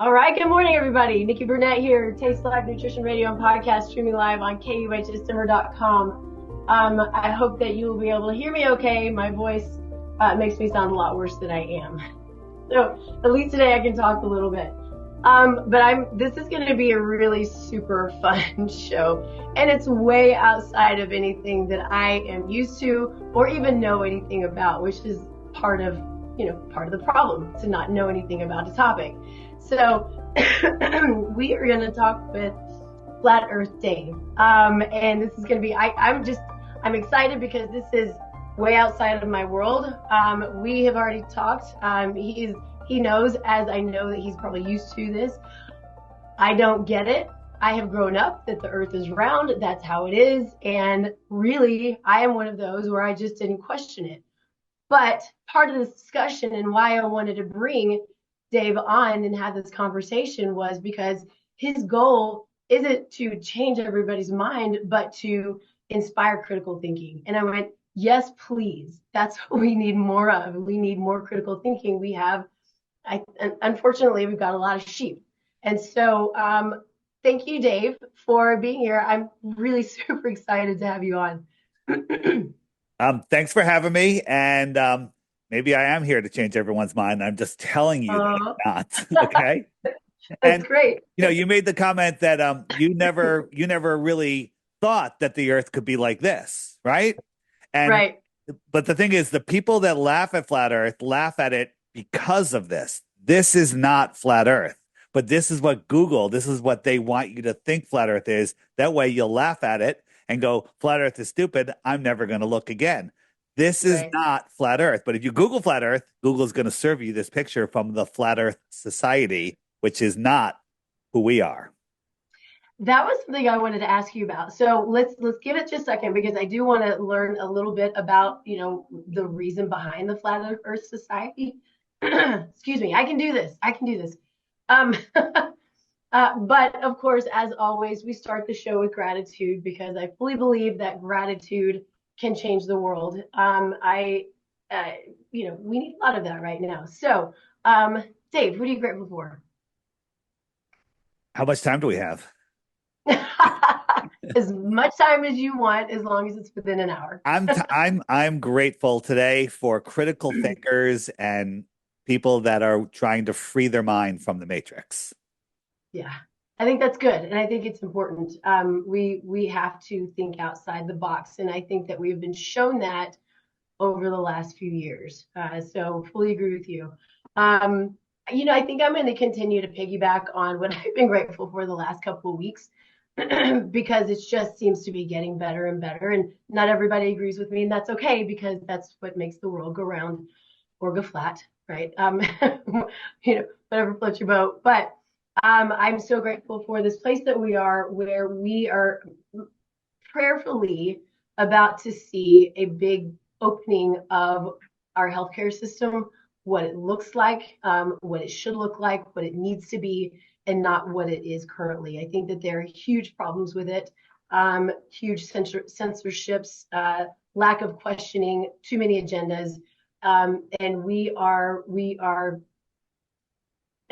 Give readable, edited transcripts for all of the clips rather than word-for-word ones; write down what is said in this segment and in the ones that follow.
All right, good morning, everybody. Nikki Burnett here, Taste Live Nutrition Radio and Podcast, streaming live on kuhsdenver.com. I hope that you will be able to hear me okay. My voice makes me sound a lot worse than I am. So at least today I can talk a little bit. This is going to be a really super fun show, and it's way outside of anything that I am used to or even know anything about, which is part of the problem, to not know anything about a topic. So we are going to talk with Flat Earth Dave. And this is going to be, I'm excited because this is way outside of my world. We have already talked. He knows, as I know that he's probably used to this. I don't get it. I have grown up that the earth is round. That's how it is. And really, I am one of those where I just didn't question it. But part of this discussion and why I wanted to bring Dave on and have this conversation was because his goal isn't to change everybody's mind, but to inspire critical thinking. And I went, yes, please. That's what we need more of. We need more critical thinking. Unfortunately, we've got a lot of sheep. And so thank you, Dave, for being here. I'm really super excited to have you on. Thanks for having me. And maybe I am here to change everyone's mind. I'm just telling you that I'm not. Okay. That's great. You made the comment that you never really thought that the earth could be like this, right? Right. But the thing is, the people that laugh at flat earth laugh at it because of this. This is not flat earth, but this is what this is what they want you to think flat earth is. That way you'll laugh at it and go, flat earth is stupid. I'm never going to look again. This is not flat earth. But if you Google flat earth, Google is going to serve you this picture from the Flat Earth Society, which is not who we are. That was something I wanted to ask you about. So let's give it just a second, because I do want to learn a little bit about, the reason behind the Flat Earth Society. Excuse me. I can do this. But of course, as always, we start the show with gratitude, because I fully believe that gratitude can change the world. We need a lot of that right now. So, Dave, what are you grateful for? How much time do we have? As much time as you want, as long as it's within an hour. I'm grateful today for critical thinkers and people that are trying to free their mind from the matrix. Yeah, I think that's good, and I think it's important. We have to think outside the box, and I think that we've been shown that over the last few years. So fully agree with you. I think I'm going to continue to piggyback on what I've been grateful for the last couple of weeks, because it just seems to be getting better and better. And not everybody agrees with me, and that's okay, because that's what makes the world go round or go flat, right? Whatever floats your boat. But I'm so grateful for this place that we are, where we are prayerfully about to see a big opening of our healthcare system, what it looks like, what it should look like, what it needs to be, and not what it is currently. I think that there are huge problems with it, huge censorships, lack of questioning, too many agendas, and we are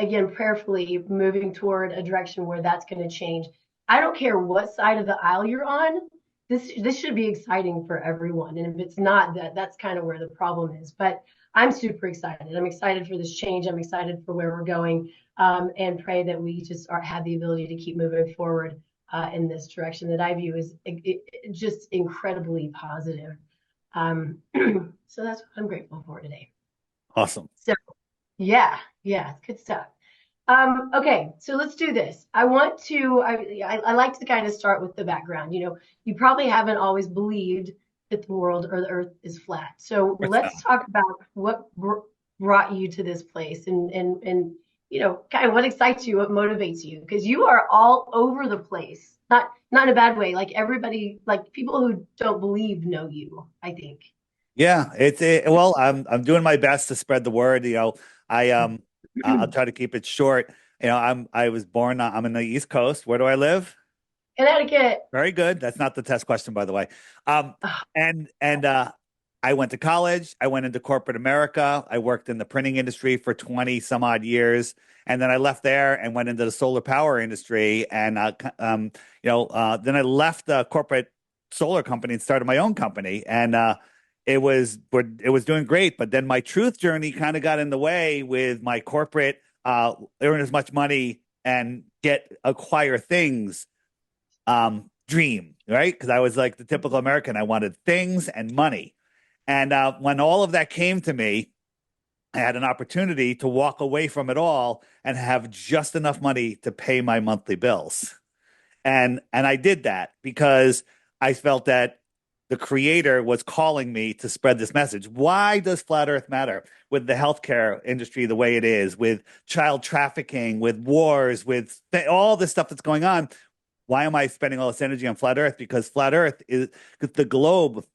again prayerfully moving toward a direction where that's going to change. I don't care what side of the aisle you're on. This should be exciting for everyone, and if it's not, that's kind of where the problem is. But I'm super excited. I'm excited for this change. I'm excited for where we're going, and pray that we just have the ability to keep moving forward in this direction that I view as just incredibly positive. So that's what I'm grateful for today. Awesome. So yeah, it's good stuff. Okay, so let's do this. I like to kind of start with the background. You probably haven't always believed that the world or the earth is flat. So let's talk about what brought you to this place, and kind of what excites you, what motivates you, because you are all over the place. Not in a bad way. Like everybody, like people who don't believe know you, I think. Yeah, well, I'm doing my best to spread the word. I'll try to keep it short. I'm in the East Coast. Where do I live? Connecticut. Very good. That's not the test question, by the way. And I went to college. I went into corporate America. I worked in the printing industry for 20 some odd years. And then I left there and went into the solar power industry. And, then I left the corporate solar company and started my own company. And it was doing great. But then my truth journey kind of got in the way with my corporate, earn as much money and acquire things dream, right? Because I was like the typical American. I wanted things and money. And when all of that came to me, I had an opportunity to walk away from it all and have just enough money to pay my monthly bills. And I did that because I felt that the creator was calling me to spread this message. Why does flat earth matter with the healthcare industry the way it is, with child trafficking, with wars, with all this stuff that's going on? Why am I spending all this energy on flat earth? Because flat earth is the globe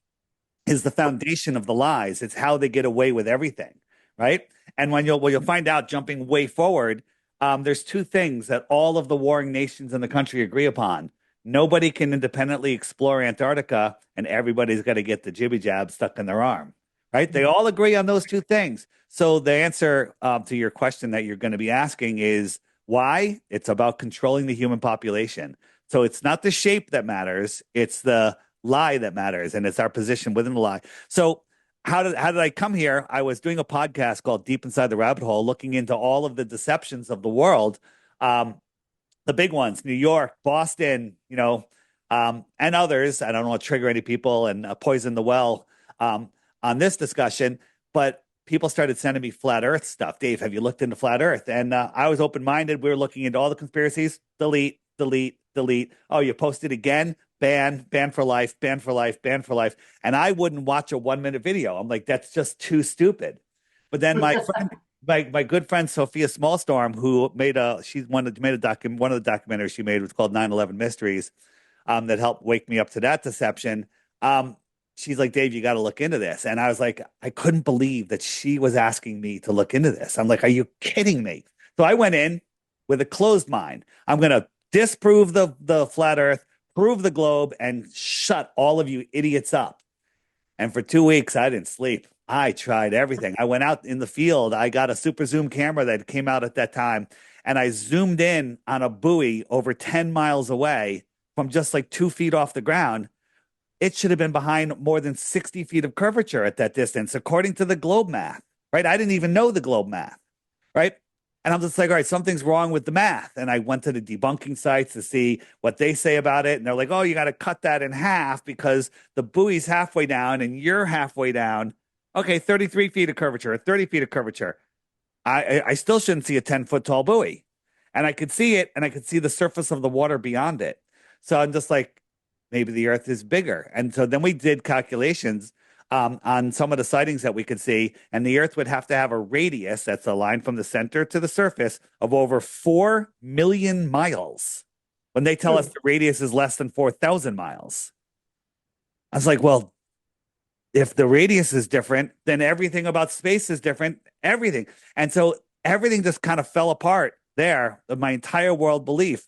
is the foundation of the lies. It's how they get away with everything, right? And you'll find out, jumping way forward, there's two things that all of the warring nations in the country agree upon. Nobody can independently explore Antarctica, and everybody's got to get the jibby jab stuck in their arm, right? They all agree on those two things. So the answer to your question that you're going to be asking is why? It's about controlling the human population. So it's not the shape that matters; it's the lie that matters, and it's our position within the lie. So how did I come here? I was doing a podcast called Deep Inside the Rabbit Hole, looking into all of the deceptions of the world, the big ones, New York, Boston, and others. I don't want to trigger any people and poison the well on this discussion, but people started sending me flat Earth stuff. Dave, have you looked into flat Earth? And I was open minded. We were looking into all the conspiracies. Delete, delete, delete. Oh, you posted again? Ban for life, ban for life, ban for life. And I wouldn't watch a 1 minute video. I'm like, that's just too stupid. But then my friend, my good friend Sophia Smallstorm, who made a one of the documentaries she made was called 9/11 Mysteries, that helped wake me up to that deception. She's like, Dave, you got to look into this. And I was like, I couldn't believe that she was asking me to look into this. I'm like, are you kidding me? So I went in with a closed mind. I'm going to disprove the flat Earth, prove the globe, and shut all of you idiots up. And for 2 weeks, I didn't sleep. I tried everything. I went out in the field. I got a super zoom camera that came out at that time, and I zoomed in on a buoy over 10 miles away from just like 2 feet off the ground. It should have been behind more than 60 feet of curvature at that distance, according to the globe math, right? I didn't even know the globe math, right? And I'm just like, all right, something's wrong with the math. And I went to the debunking sites to see what they say about it. And they're like, oh, you got to cut that in half because the buoy's halfway down and you're halfway down. Okay, 33 feet of curvature, 30 feet of curvature. I still shouldn't see a 10-foot tall buoy. And I could see it, and I could see the surface of the water beyond it. So I'm just like, maybe the Earth is bigger. And so then we did calculations on some of the sightings that we could see, and the Earth would have to have a radius, that's a line from the center to the surface, of over 4 million miles when they tell us the radius is less than 4,000 miles. I was like, well, if the radius is different, then everything about space is different, everything. And so everything just kind of fell apart there, my entire world belief.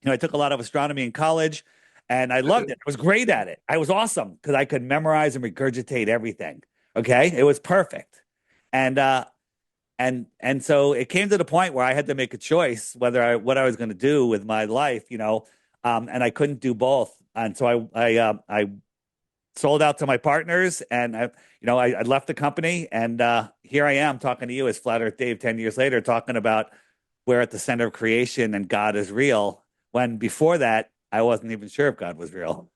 I took a lot of astronomy in college. And I loved it. I was great at it. I was awesome because I could memorize and regurgitate everything. Okay, it was perfect. And so it came to the point where I had to make a choice what I was going to do with my life, and I couldn't do both. And so I sold out to my partners, and I left the company, and here I am talking to you as Flat Earth Dave 10 years later, talking about we're at the center of creation and God is real. When before that, I wasn't even sure if God was real.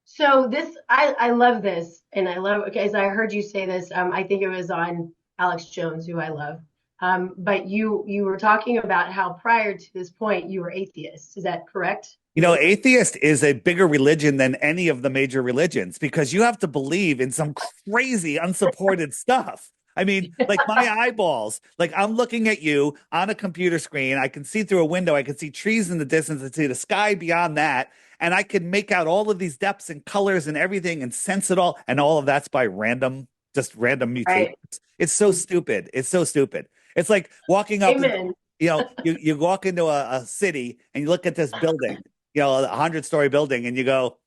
So I love this, and I love, as I heard you say this, I think it was on Alex Jones, who I love. But you were talking about how prior to this point you were atheist. Is that correct? Atheist is a bigger religion than any of the major religions because you have to believe in some crazy unsupported stuff. I mean, like my eyeballs, like I'm looking at you on a computer screen. I can see through a window. I can see trees in the distance. I see the sky beyond that. And I can make out all of these depths and colors and everything and sense it all. And all of that's by just random mutations. Right. It's so stupid. It's so stupid. It's like walking up, Amen. You walk into a city and you look at this building, a 100-story building, and you go,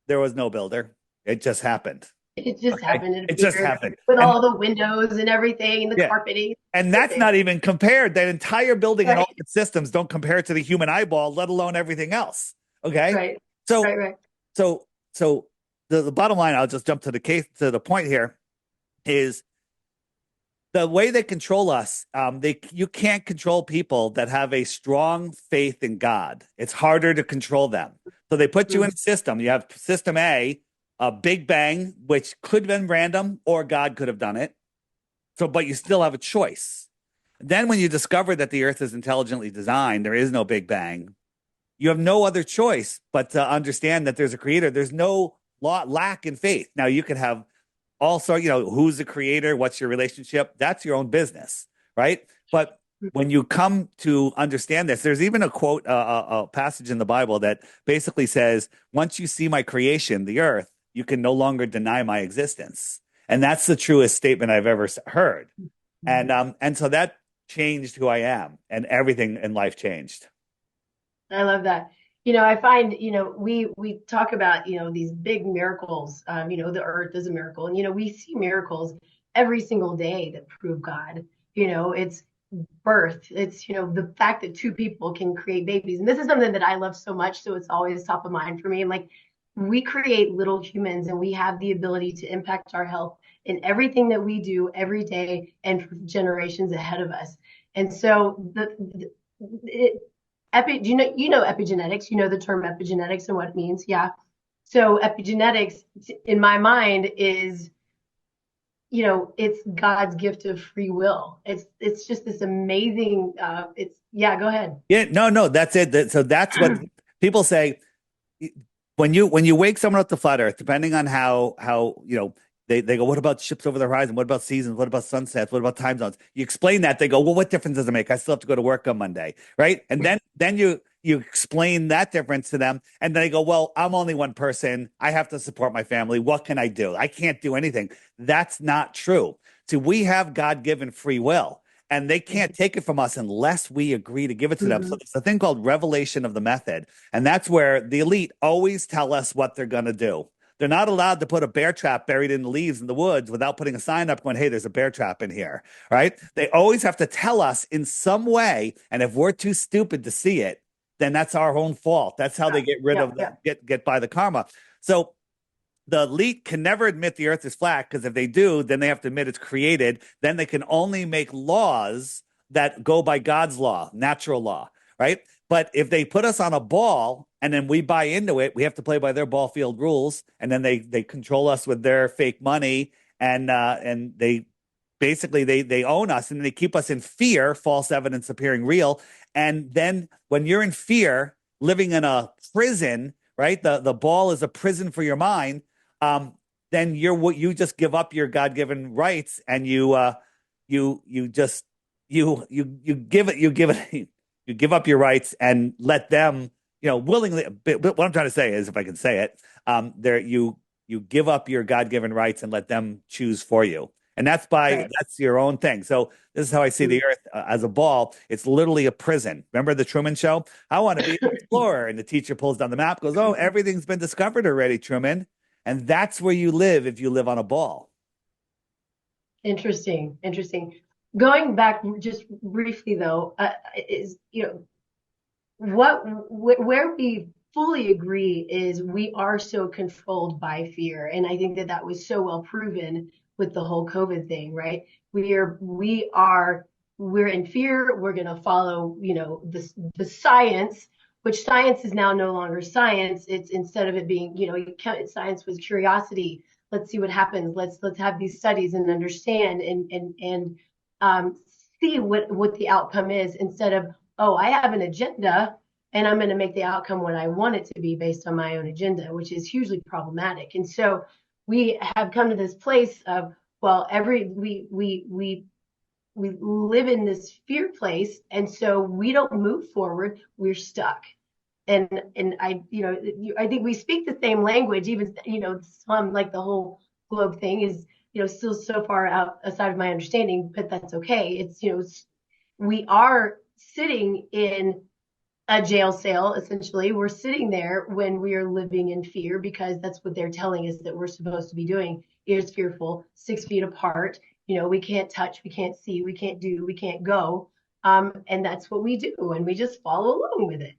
there was no builder. It just happened. It just Okay. happened. It It just appeared happened. with And all the windows and everything and the yeah. carpeting. And Right that's there. not even compared. That entire building and all Right. its systems don't compare to the human eyeball, let alone everything else. Okay. Right. So, Right. Right. so, so the bottom line, I'll just jump to the case to the point here is the way they control us. You can't control people that have a strong faith in God. It's harder to control them. So they put you in Mhm. a system. You have system a Big Bang, which could have been random or God could have done it. So, but you still have a choice. Then, when you discover that the Earth is intelligently designed, there is no Big Bang. You have no other choice but to understand that there's a creator. There's no lack in faith. Now, you can have also, who's the creator? What's your relationship? That's your own business, right? But when you come to understand this, there's even a quote, a passage in the Bible that basically says, once you see my creation, the earth, you can no longer deny my existence. And that's the truest statement I've ever heard. And so that changed who I am, and everything in life changed. I love that. I find, we talk about, these big miracles. The earth is a miracle. And, we see miracles every single day that prove God. It's birth. It's, the fact that two people can create babies. And this is something that I love so much. So it's always top of mind for me. And like, we create little humans and we have the ability to impact our health in everything that we do every day and for generations ahead of us. And so it, do you know epigenetics? You know the term epigenetics and what it means? Yeah. So epigenetics, in my mind, is it's God's gift of free will. It's just this amazing. It's yeah. Go ahead. Yeah, no, that's it. So that's what people say when you wake someone up to flat Earth, depending on how they go, what about ships over the horizon? What about seasons? What about sunsets? What about time zones? You explain that, they go, well, what difference does it make? I still have to go to work on Monday, right? And then you explain that difference to them, and then they go, well, I'm only one person. I have to support my family. What can I do? I can't do anything. That's not true. See, we have God-given free will. And they can't take it from us unless we agree to give it to them. So Mm-hmm. there's a thing called revelation of the method. And that's where the elite always tell us what they're going to do. They're not allowed to put a bear trap buried in the leaves in the woods without putting a sign up going, hey, there's a bear trap in here, right? They always have to tell us in some way. And if we're too stupid to see it, then that's our own fault. That's how they get rid Yeah, of yeah. get by the karma. So the elite can never admit the earth is flat because if they do, then they have to admit it's created. Then they can only make laws that go by God's law, natural law, right? But if they put us on a ball and then we buy into it, we have to play by their ball field rules, and then they control us with their fake money, and they basically they own us, and they keep us in fear, false evidence appearing real. And then when you're in fear, living in a prison, right? The ball is a prison for your mind. um, then you just give up your God-given rights, and you just you give it you give up your rights and let them willingly. But what I'm trying to say is, if I can say it, there you give up your God-given rights and let them choose for you. And Right. that's your own thing. So this is how I see the earth as a ball. It's literally a prison. Remember the Truman Show? I want to be an explorer. And the teacher pulls down the map, goes, oh, everything's been discovered already, Truman. And that's where you live if you live on a ball. Interesting. Interesting. Going back just briefly though, is where we fully agree is we are so controlled by fear, and I think that that was so well proven with the whole COVID thing, right? We're in fear. We're going to follow the science, which science is now no longer science. It's, instead of it being, science was curiosity. Let's see what happens. Let's have these studies and understand and see what the outcome is, instead of, oh, I have an agenda and I'm going to make the outcome what I want it to be based on my own agenda, which is hugely problematic. And so we have come to this place of, well, we live in this fear place, and so we don't move forward. We're stuck. And I think we speak the same language, even some, like the whole globe thing is still so far outside of my understanding, but that's okay. It's we are sitting in a jail cell, essentially. We're sitting there when we are living in fear because that's what they're telling us that we're supposed to be doing is fearful, 6 feet apart. We can't touch, we can't see, we can't do, we can't go. And that's what we do. And we just follow along with it.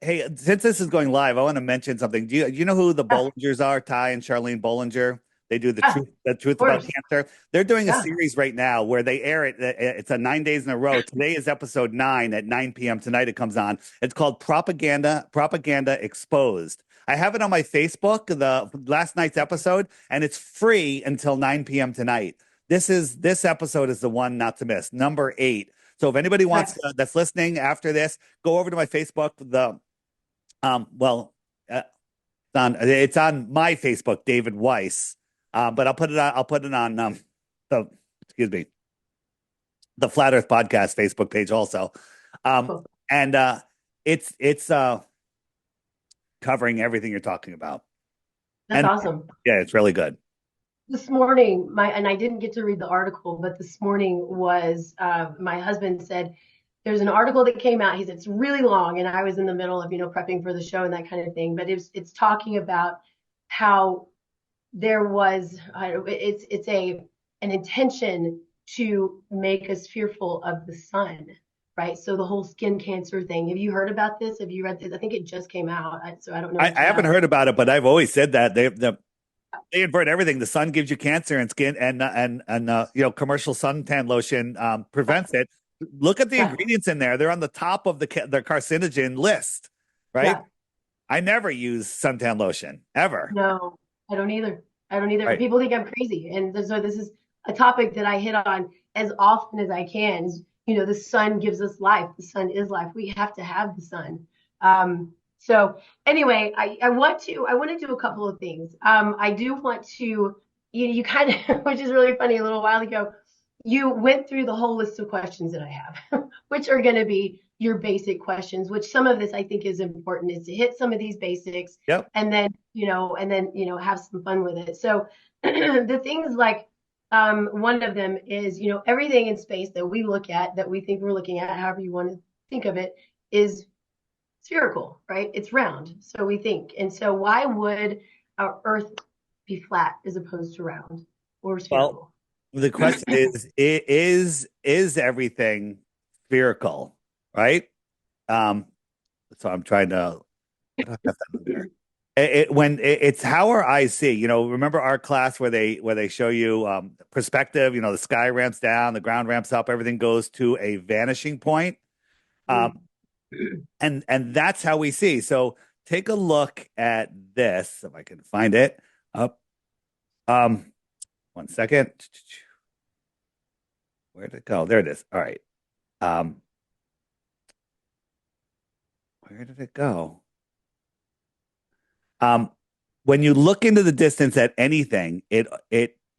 Hey, since this is going live, I want to mention something. Do you know who the Yeah, Bollingers are? Ty and Charlene Bollinger. They do yeah, of the truth about course. cancer. They're doing a Yeah. series right now where they air it. It's a 9 days in a row. Today is episode 9 at 9 p.m. tonight. It comes on. It's called Propaganda Exposed. I have it on my Facebook, the last night's episode, and it's free until 9 p.m. tonight. This episode is the one not to miss, number 8. So if anybody wants Okay. that's listening after this, go over to my Facebook. Well, it's on my Facebook, David Weiss. But I'll put it on the excuse me, the Flat Earth Podcast Facebook page also. Um, Cool. and it's covering everything you're talking about. That's And awesome. yeah, it's really good. This morning, and I didn't get to read the article, but this morning was my husband said there's an article that came out. He said it's really long, and I was in the middle of prepping for the show and that kind of thing. But it's talking about how there was it's an intention to make us fearful of the sun, right? So the whole skin cancer thing. Have you heard about this? Have you read this? I think it just came out, so I don't know I if you haven't have. heard about it, but I've always said that they invert everything. The sun gives you cancer, and skin and commercial suntan lotion prevents it. Look at the Yeah, ingredients in there. They're on the top of the carcinogen list, right? yeah. I never use suntan lotion ever. No, I don't either. I don't either. Right. People think I'm crazy. And so this is a topic that I hit on as often as I can. The sun gives us life. The sun is life. We have to have the sun. So anyway, I want to do a couple of things. I do want to, you kind of, which is really funny, a little while ago, you went through the whole list of questions that I have, which are going to be your basic questions, which some of this I think is important is to hit some of these basics Yep. and then, have some fun with it. So the things like, one of them is, everything in space that we look at, that we think we're looking at, however you want to think of it, is spherical, right? It's round. So we think. And so why would our Earth be flat as opposed to round or Well, spherical? the question is everything spherical, right? Um, so I'm trying to what do I have that under? It's how our eyes see. Remember our class where they show you perspective. The sky ramps down, the ground ramps up, everything goes to a vanishing point. Um, and that's how we see. So take a look at this, if I can find it. Up, um, 1 second. Where did it go? There it is. All right. Um, where did it go? Um, when you look into the distance at anything, it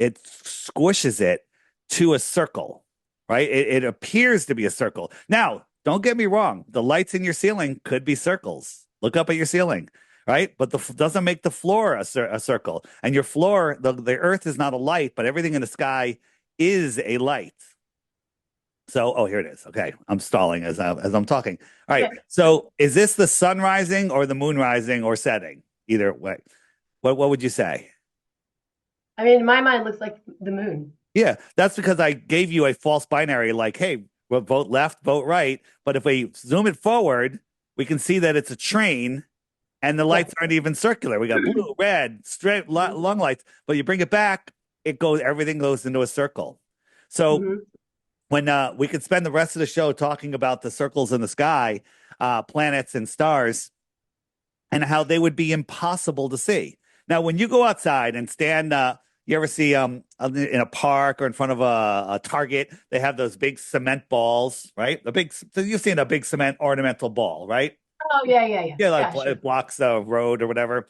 squishes it to a circle, right? It appears to be a circle. Now, don't get me wrong. The lights in your ceiling could be circles. Look up at your ceiling, right? But doesn't make the floor a circle. And your floor, the earth is not a light, but everything in the sky is a light. So, oh, here it is. Okay, I'm stalling as I'm talking. All right. Okay. So, is this the sun rising or the moon rising or setting? Either way. What would you say? I mean, in my mind, it looks like the moon. Yeah, that's because I gave you a false binary, like, hey, we'll vote left, vote right. But if we zoom it forward, we can see that it's a train and the Yeah. lights aren't even circular. We got blue, red, straight, long lights. But you bring it back, everything goes into a circle. So Hmm. when we could spend the rest of the show talking about the circles in the sky, planets and stars, and how they would be impossible to see. Now, when you go outside and stand, you ever see in a park or in front of a Target, they have those big cement balls, right? So you've seen a big cement ornamental ball, right? Oh, yeah, yeah, yeah. Yeah, like Yeah, sure. it blocks the road or whatever.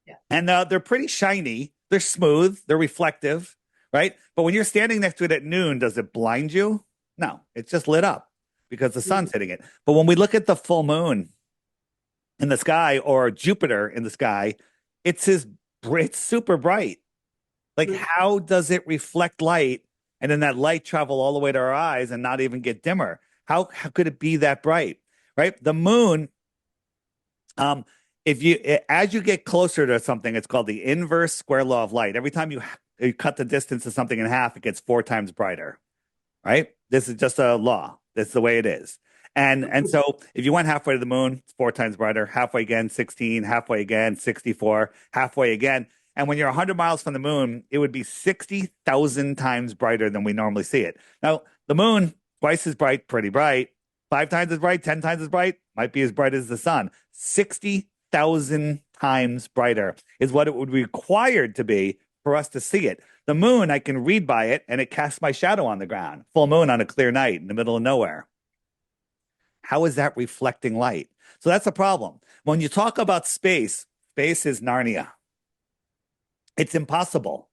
Yeah. And they're pretty shiny. They're smooth. They're reflective, right? But when you're standing next to it at noon, does it blind you? No, it's just lit up because the sun's Mhm. hitting it. But when we look at the full moon in the sky or Jupiter in the sky, it's super bright. Like, Mhm. how does it reflect light and then that light travel all the way to our eyes and not even get dimmer? How could it be that bright? right? The moon, um, as you get closer to something, it's called the inverse square law of light. Every time you cut the distance of something in half, it gets 4 times brighter, right? This is just a law. That's the way it is. And so if you went halfway to the moon, it's 4 times brighter. Halfway again, 16. Halfway again, 64. Halfway again. And when you're 100 miles from the moon, it would be 60,000 times brighter than we normally see it. Now, the moon, twice as bright, pretty bright. 5 times as bright, 10 times as bright, might be as bright as the sun. 60,000 times brighter is what it would be required to be for us to see it. The moon, I can read by it, and it casts my shadow on the ground. Full moon on a clear night in the middle of nowhere. How is that reflecting light? So that's a problem. When you talk about space, space is Narnia. It's impossible,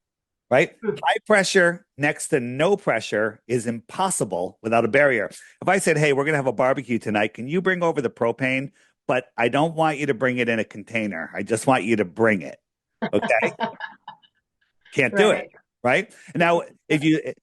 right? High pressure next to no pressure is impossible without a barrier. If I said, hey, we're going to have a barbecue tonight, can you bring over the propane? But I don't want you to bring it in a container. I just want you to bring it. Okay. Can't do it. Right. Now, if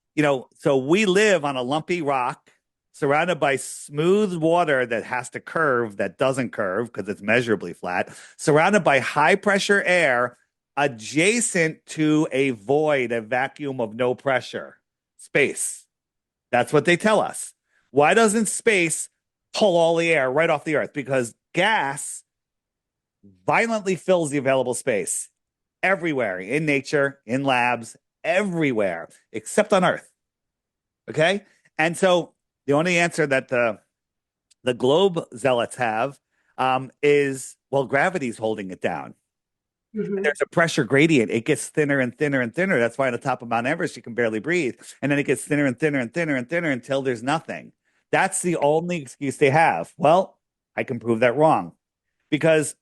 so we live on a lumpy rock surrounded by smooth water that has to curve, that doesn't curve because it's measurably flat, surrounded by high pressure air adjacent to a void, a vacuum of no pressure, space. That's what they tell us. Why doesn't space pull all the air right off the earth? Because gas violently fills the available space everywhere in nature, in labs, everywhere except on Earth. Okay. And so the only answer that the globe zealots have is, well, gravity's holding it down. Mm-hmm. There's a pressure gradient. It gets thinner and thinner and thinner. That's why on the top of Mount Everest, you can barely breathe. And then it gets thinner and thinner and thinner and thinner until there's nothing. That's the only excuse they have. Well, I can prove that wrong because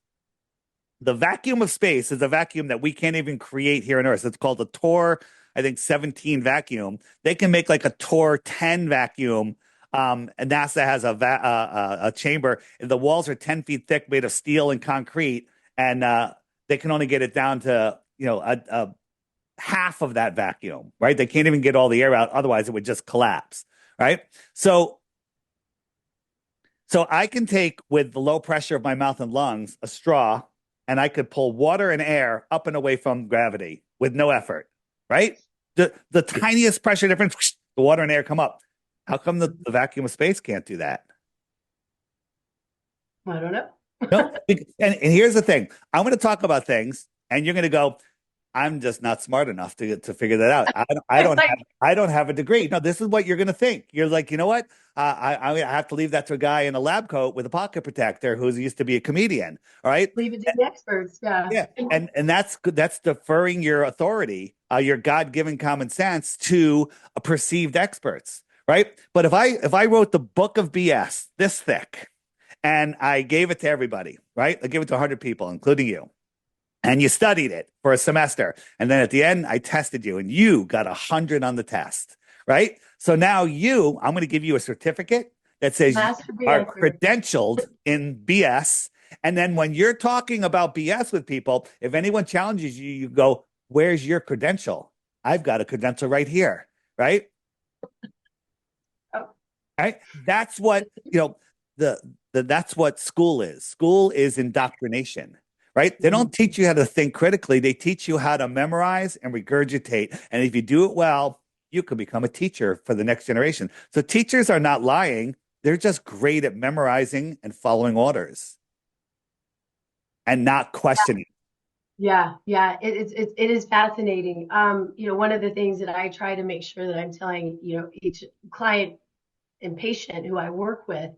the vacuum of space is a vacuum that we can't even create here on Earth. It's called a Tor, I think, 17 vacuum. They can make like a Tor 10 vacuum. And NASA has a chamber. The walls are 10 feet thick, made of steel and concrete. And they can only get it down to, a half of that vacuum, right? They can't even get all the air out. Otherwise, it would just collapse, right? So I can take, with the low pressure of my mouth and lungs, a straw, and I could pull water and air up and away from gravity with no effort, right? The tiniest pressure difference, whoosh, the water and air come up. How come the vacuum of space can't do that? I don't know. No, and here's the thing. I'm going to talk about things, and you're going to go, I'm just not smart enough to figure that out. I don't have a degree. No, this is what you're going to think. You're like, you know what? I have to leave that to a guy in a lab coat with a pocket protector who's used to be a comedian. All right. Leave it to the experts. Yeah. Yeah. And that's deferring your authority, your God-given common sense to perceived experts. Right. But if I wrote the book of BS this thick and I gave it to everybody, right? I gave it to 100 people, including you. And you studied it for a semester. And then at the end, I tested you and you got 100 on the test, right? So now I'm going to give you a certificate that says you are credentialed in BS. And then when you're talking about BS with people, if anyone challenges you, you go, where's your credential? I've got a credential right here, right? Oh. Right? That's what, that's what school is. School is indoctrination. Right? They don't teach you how to think critically. They teach you how to memorize and regurgitate. And if you do it well, you could become a teacher for the next generation. So teachers are not lying. They're just great at memorizing and following orders and not questioning. Yeah. It is fascinating. One of the things that I try to make sure that I'm telling, each client and patient who I work with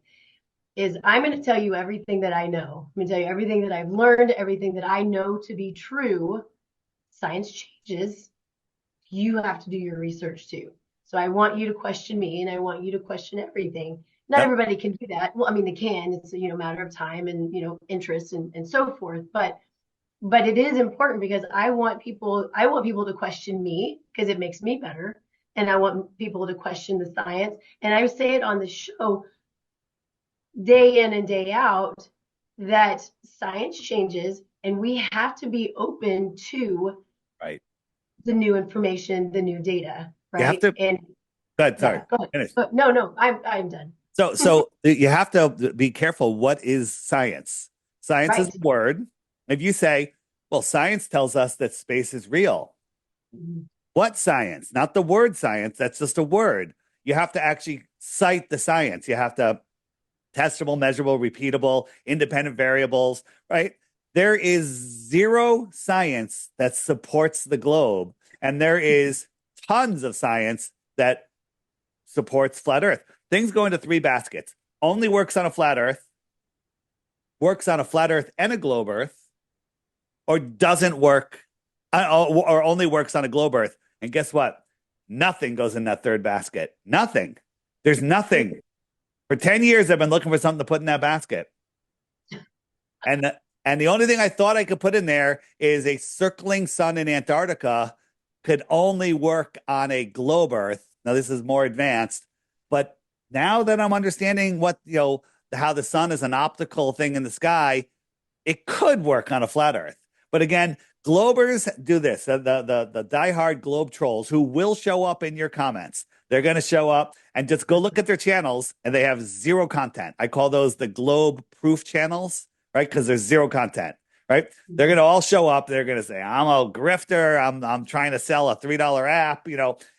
is I'm going to tell you everything that I know. I'm going to tell you everything that I've learned, everything that I know to be true. Science changes. You have to do your research too. So I want you to question me and I want you to question everything. Not everybody can do that. Well, I mean, they can. It's a matter of time and interest and so forth. But it is important because I want people to question me because it makes me better. And I want people to question the science. And I say it on the show day in and day out that science changes and we have to be open to the new information, the new data, right? You have to, and go ahead, sorry. Go ahead. No, I'm done. So you have to be careful. What is science? Science is Right. a word. If you say, well, science tells us that space is real. Mhm. What science? Not the word science. That's just a word. You have to actually cite the science. You have to testable, measurable, repeatable, independent variables, right? There is zero science that supports the globe, and there is tons of science that supports flat Earth. Things go into three baskets. Only works on a flat Earth, works on a flat Earth and a globe Earth, or doesn't work, or only works on a globe Earth. And guess what? Nothing goes in that third basket. Nothing. There's nothing. For 10 years, I've been looking for something to put in that basket. And the only thing I thought I could put in there is a circling sun in Antarctica could only work on a globe Earth. Now this is more advanced, but now that I'm understanding what, how the sun is an optical thing in the sky, it could work on a flat Earth. But again, globers do this. The diehard globe trolls who will show up in your comments. They're going to show up and just go look at their channels, and they have zero content. I call those the globe proof channels, right? Because there's zero content, right? They're going to all show up. They're going to say, "I'm a grifter. I'm trying to sell a $3 app,"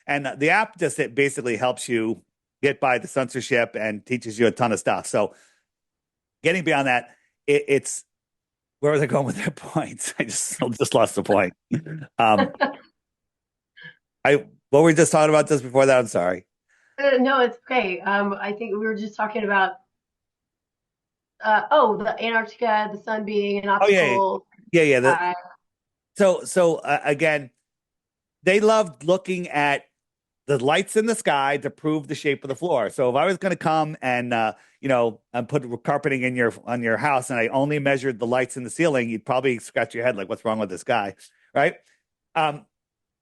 and the app just it basically helps you get by the censorship and teaches you a ton of stuff. So getting beyond that, it's where was I going with that point? I just lost the point. Um, I what were we just talking about just before that? I'm sorry. No, it's okay. I think we were just talking about the Antarctica, the sun being an Oh yeah, optical. yeah, yeah. Uh, So again, they loved looking at the lights in the sky to prove the shape of the floor. So if I was going to come and and put carpeting in your on your house, and I only measured the lights in the ceiling, you'd probably scratch your head like, "What's wrong with this guy?" Right? Um,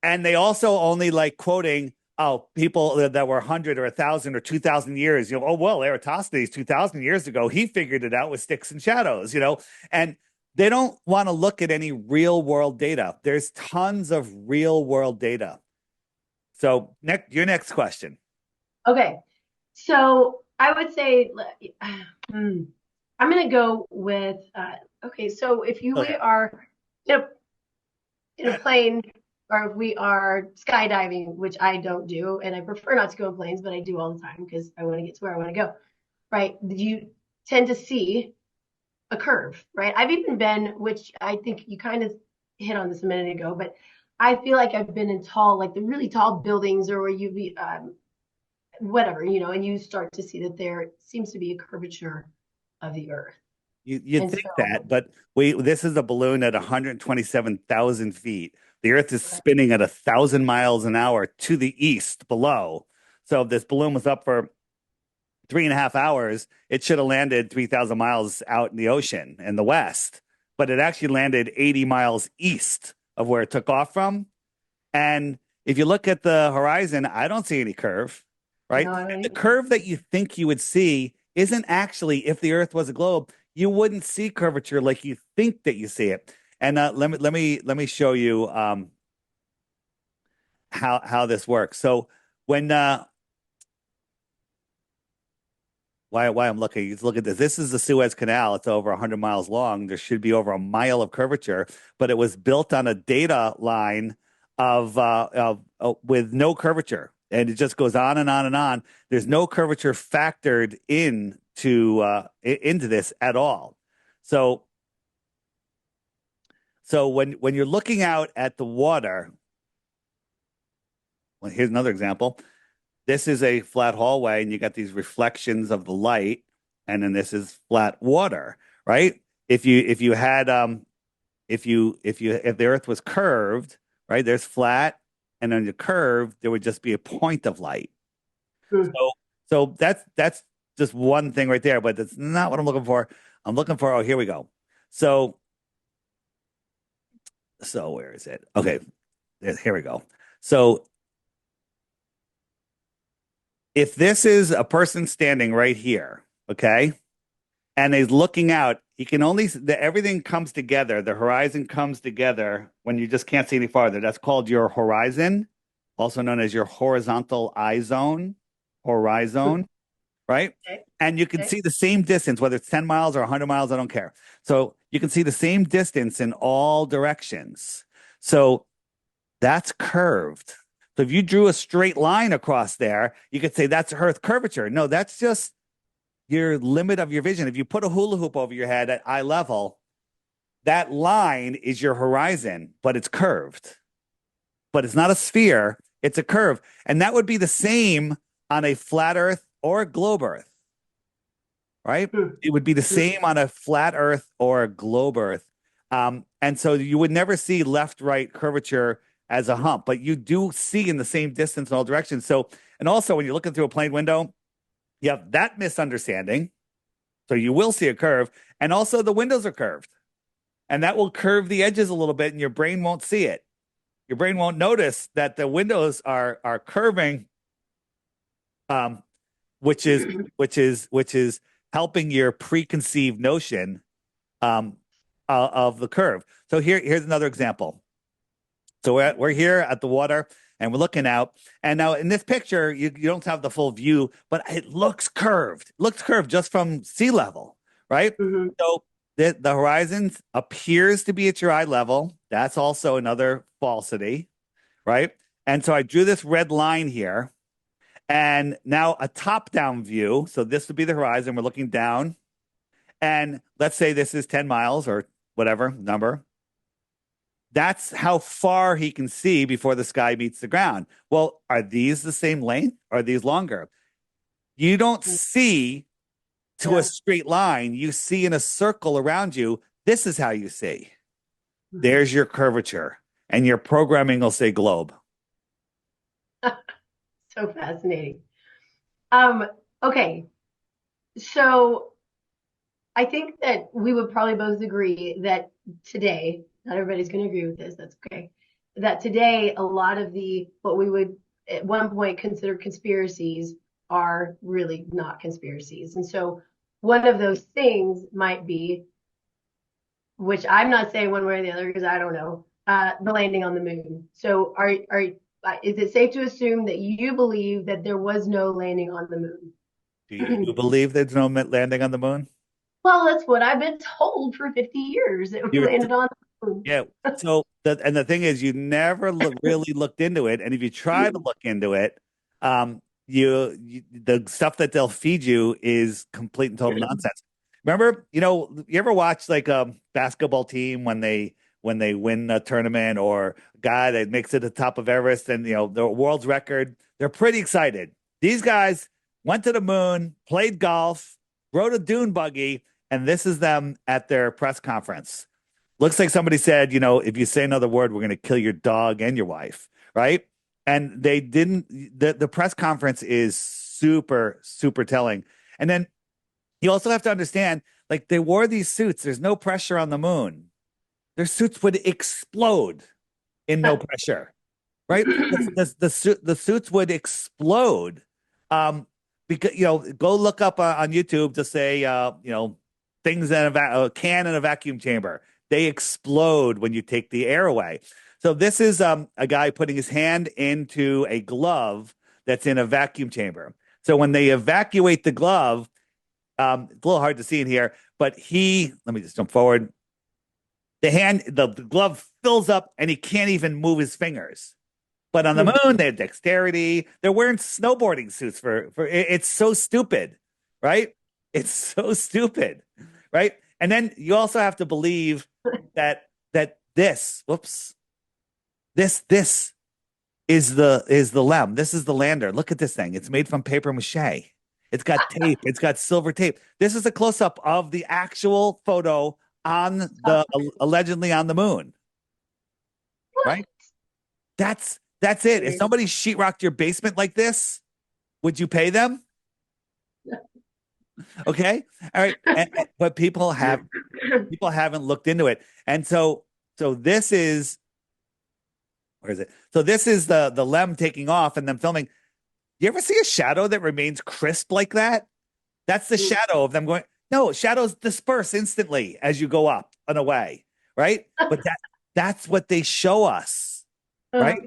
and they also only like quoting, oh, people that were 100 or 1,000 or 2,000 years. Oh well, Eratosthenes 2,000 years ago, he figured it out with sticks and shadows. And they don't want to look at any real world data. There's tons of real world data. So your next question. okay, so I would say I'm going to go with okay. So if you we Okay. are in a, in a plane, or if we are skydiving, which I don't do, and I prefer not to go in planes, but I do all the time because I want to get to where I want to go. Right? You tend to see a curve, right? I've even been, which I think you kind of hit on this a minute ago, but I feel like I've been in tall, like the really tall buildings, or where you be, whatever, and you start to see that there seems to be a curvature of the Earth, You'd and think so that, but this is a balloon at 127,000 feet. The Earth is spinning at 1,000 miles an hour to the east below. So if this balloon was up for 3.5 hours, it should have landed 3,000 miles out in the ocean in the west. But it actually landed 80 miles east of where it took off from. And if you look at the horizon, I don't see any curve, right? no, I And don't the either. curve that you think you would see isn't actually, if the Earth was a globe, you wouldn't see curvature like you think that you see it. And let me show you how this works. So when why I'm looking, look at this. This is the Suez Canal. It's over 100 miles long. There should be over a mile of curvature, but it was built on a data line with no curvature, and it just goes on and on and on. There's no curvature factored into this at all. So when you're looking out at the water, well, here's another example. This is a flat hallway, and you got these reflections of the light, and then this is flat water, right? If you had if the Earth was curved, right? There's flat, and on the curve there would just be a point of light. Hmm. So that's just one thing right there, but that's not what I'm looking for. I'm looking for, oh, here we go. So where is it? Okay, here we go. So if this is a person standing right here, okay, and he's looking out, he can only everything comes together. The horizon comes together when you just can't see any farther. That's called your horizon, also known as your horizontal eye zone, horizon, right? And you can Okay. see the same distance, whether it's 10 miles or 100 miles, I don't care. So you can see the same distance in all directions. So that's curved. So if you drew a straight line across there, you could say that's Earth curvature. No, that's just your limit of your vision. If you put a hula hoop over your head at eye level, that line is your horizon, but it's curved. But it's not a sphere, it's a curve. And that would be the same on a flat Earth or a globe Earth, right? Hmm. It would be the same on a flat Earth or a globe Earth. And so you would never see left right curvature as a hump, but you do see in the same distance in all directions. So, and also when you're looking through a plane window, you have that misunderstanding. So you will see a curve. And also the windows are curved. And that will curve the edges a little bit, and your brain won't see it. Your brain won't notice that the windows are curving, um, which is which is helping your preconceived notion um, of the curve. So here's another example. So we're here at the water and we're looking out. And now in this picture, you don't have the full view, but it looks curved. It looks curved just from sea level, right? Hmm. So the horizon appears to be at your eye level. That's also another falsity, right? And so I drew this red line here. And now a top-down view. So this would be the horizon. We're looking down. And let's say this is 10 miles or whatever number. That's how far he can see before the sky meets the ground. Well, are these the same length? Are these longer? You don't see to a Yeah. straight line. You see in a circle around you. This is how you see. Mhm. There's your curvature. And your programming will say globe. So fascinating. Um, okay. So I think that we would probably both agree that today, not everybody's going to agree with this, that's okay, that today a lot of the what we would at one point consider conspiracies are really not conspiracies. And so one of those things might be, which I'm not saying one way or the other because I don't know, the landing on the moon. So is it safe to assume that you believe that there was no landing on the Do you moon? believe there's no landing on the moon? Well, that's what I've been told for 50 years that we You're landed on the moon. Yeah. So the thing is, you never really looked into it, and if you try to look into it, the stuff that they'll feed you is complete and total nonsense. Remember, you ever watch like a basketball team when they win a tournament or a guy that makes it to the top of Everest and the world's record? They're pretty excited. These guys went to the moon, played golf, rode a dune buggy, and this is them at their press conference. Looks like somebody said, if you say another word, we're going to kill your dog and your wife, right? And they didn't. The press conference is super, super telling. And then you also have to understand, like they wore these suits. There's no pressure on the moon. Their suits would explode in no pressure, right? The suits would explode. Um, because go look up on YouTube to say things in a can in a vacuum chamber. They explode when you take the air away. So this is a guy putting his hand into a glove that's in a vacuum chamber. So when they evacuate the glove, it's a little hard to see in here, but let me just jump forward. The glove fills up and he can't even move his fingers. But on the moon, they have dexterity. They're wearing snowboarding suits it's so stupid, right? It's so stupid, right? And then you also have to believe that this is the LEM. This is the lander. Look at this thing. It's made from paper mache. It's got tape. It's got silver tape. This is a close up of the actual photo on allegedly on the moon, right? That's it. If somebody sheetrocked your basement like this, would you pay them? Okay. All right. But people haven't looked into it. And so this is where is it? So this is the LEM taking off and them filming. You ever see a shadow that remains crisp like that? That's the shadow of them going. No, shadows disperse instantly as you go up and away, right? But that's what they show us, right?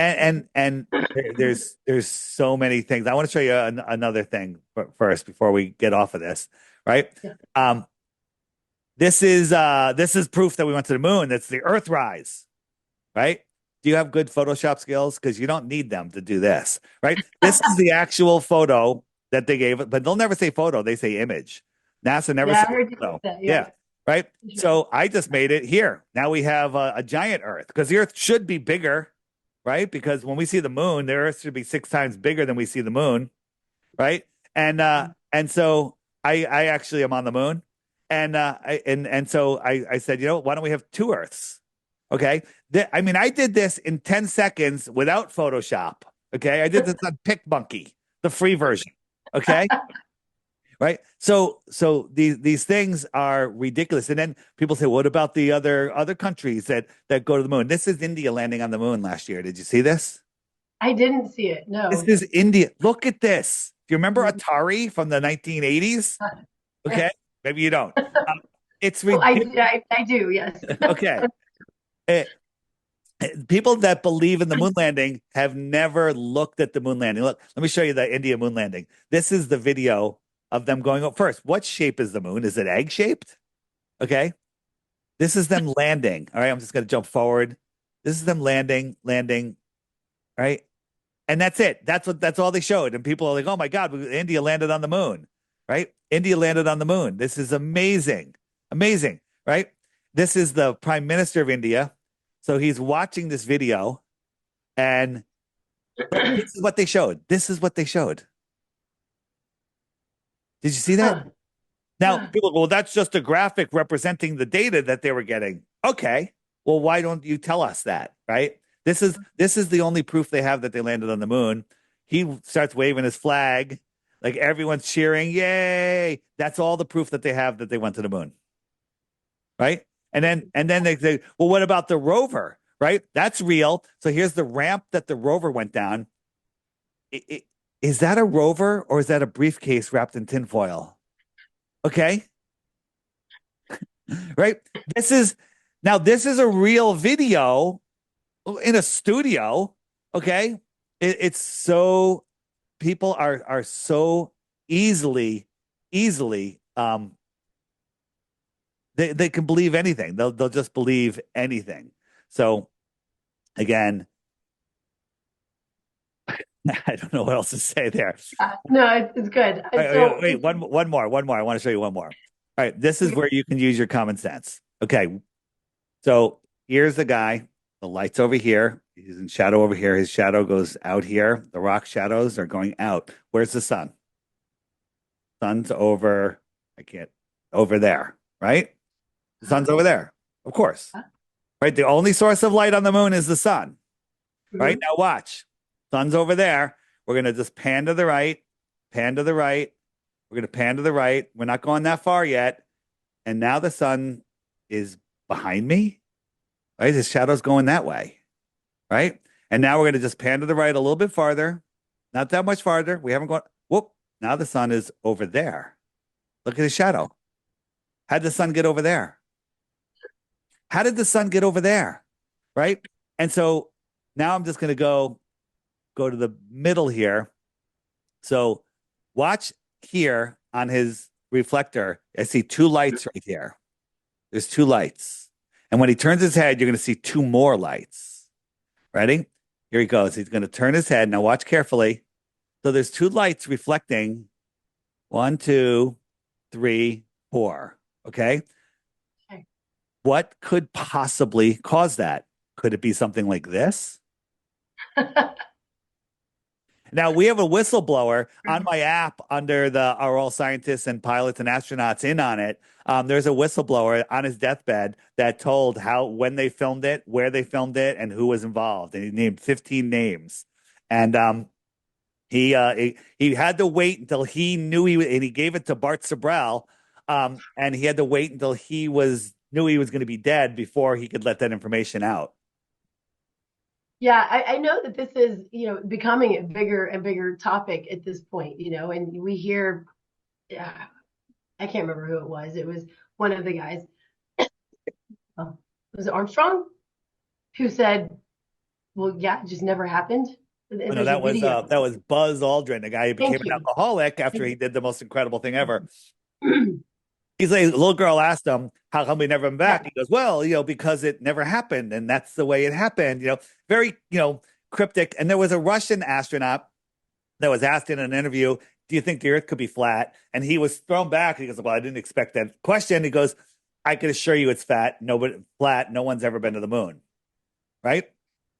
And there's so many things. I want to show you another thing first before we get off of this, right? Yeah. This is proof that we went to the moon. That's the Earthrise, right? Do you have good Photoshop skills? Because you don't need them to do this, right? This is the actual photo that they gave it, but they'll never say photo. They say image. NASA never Yeah, says I heard you say photo. that. Yeah, Yeah. right. So I just made it here. Now we have a giant Earth because the Earth should be bigger, right? Because when we see the moon, the Earth should be 6 times bigger than we see the moon, right? And so I actually am on the moon, and so I said, why don't we have two Earths? Okay. I mean, I did this in 10 seconds without Photoshop. Okay. I did this on PicMonkey, the free version. Okay. Right. So these things are ridiculous. And then people say, what about the other countries that go to the moon? This is India landing on the moon last year. Did you see this? I didn't see it. This No. is India. Look at this. Do you remember Mhm. Atari from the 1980s? Yeah. Okay. Maybe you don't. It's Oh, ridiculous. I do. Yes. Okay. Eh, People that believe in the moon landing have never looked at the moon landing. Look, let me show you the India moon landing. This is the video of them going up first. What shape is the moon? Is it egg shaped? Okay. This is them landing. All right. I'm just going to jump forward. This is them landing. All right. And that's it. That's all they showed. And people are like, oh my God, India landed on the moon. Right. India landed on the moon. This is amazing. Amazing. Right. This is the Prime Minister of India. So he's watching this video, and this is what they showed. This is what they showed. Did you see that? Huh. Now, people go, well, that's just a graphic representing the data that they were getting. Okay. Well, why don't you tell us that? Right? This is the only proof they have that they landed on the moon. He starts waving his flag, like everyone's cheering, yay. That's all the proof that they have that they went to the moon. Right? And then they say, well, what about the rover? Right? That's real. So here's the ramp that the rover went down. Is that a rover or is that a briefcase wrapped in tinfoil? Okay. Right. This is a real video in a studio. Okay. It's so people are so easily they can believe anything. They'll just believe anything. So again, I don't know what else to say there. No, it's good. So, Wait, one more. I want to show you one more. All right, this is where you can use your common sense. Okay, so here's the guy. The light's over here. He's in shadow over here. His shadow goes out here. The rock shadows are going out. Where's the sun? Sun's over. I can't. Over there, right? The sun's over there, of course. Right. The only source of light on the moon is the sun. Right mhm. now, watch. Sun's over there. We're gonna just pan to the right, pan to the right. We're gonna pan to the right. We're not going that far yet. And now the sun is behind me. Right? His shadow's going that way. Right? And now we're gonna just pan to the right a little bit farther. Not that much farther. We haven't gone. Whoop. Now the sun is over there. Look at his shadow. How'd the sun get over there? How did the sun get over there? Right? And so now I'm just gonna go to the middle here. So watch here on his reflector. I see two lights right here. There's two lights. And when he turns his head, you're going to see two more lights. Ready? Here he goes. He's going to turn his head. Now watch carefully. So there's two lights reflecting. 1, 2, 3, 4. Okay. Okay. What could possibly cause that? Could it be something like this? Now we have a whistleblower on my app under the Are All Scientists and Pilots and Astronauts in on it. There's a whistleblower on his deathbed that told when they filmed it, where they filmed it, and who was involved. And he named 15 names. And he had to wait until he knew and he gave it to Bart Sabrell. And he had to wait until knew he was going to be dead before he could let that information out. Yeah, I know that this is, becoming a bigger and bigger topic at this point, and we hear, I can't remember who it was. It was one of the guys, was it Armstrong, who said Well, yeah, it just never happened. Oh, no, There's a video. that was Buzz Aldrin, the guy who became Thank an you. alcoholic after he did the most incredible thing ever. He's like, a little girl asked him, how come we never been Yeah. back? He goes, well, because it never happened. And that's the way it happened, very, cryptic. And there was a Russian astronaut that was asked in an interview, do you think the earth could be flat? And he was thrown back. He goes, well, I didn't expect that question. He goes, I can assure you it's flat. No one's ever been to the moon. Right?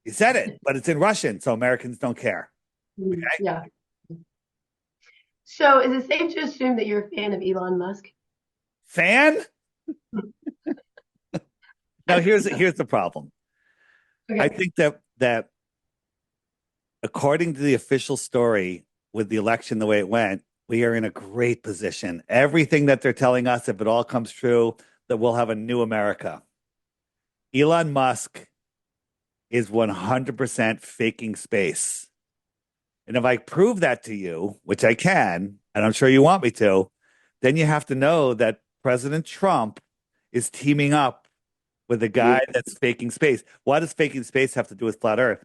He said it, but it's in Russian. So Americans don't care. Okay. Yeah. So is it safe to assume that you're a fan of Elon Musk? Fan? Now here's the problem. I Okay. think that according to the official story with the election the way it went, we are in a great position. Everything that they're telling us, if it all comes true, that we'll have a new America. Elon Musk is 100% faking space. And if I prove that to you, which I can, and I'm sure you want me to, then you have to know that President Trump is teaming up with a guy that's faking space. What does faking space have to do with flat Earth?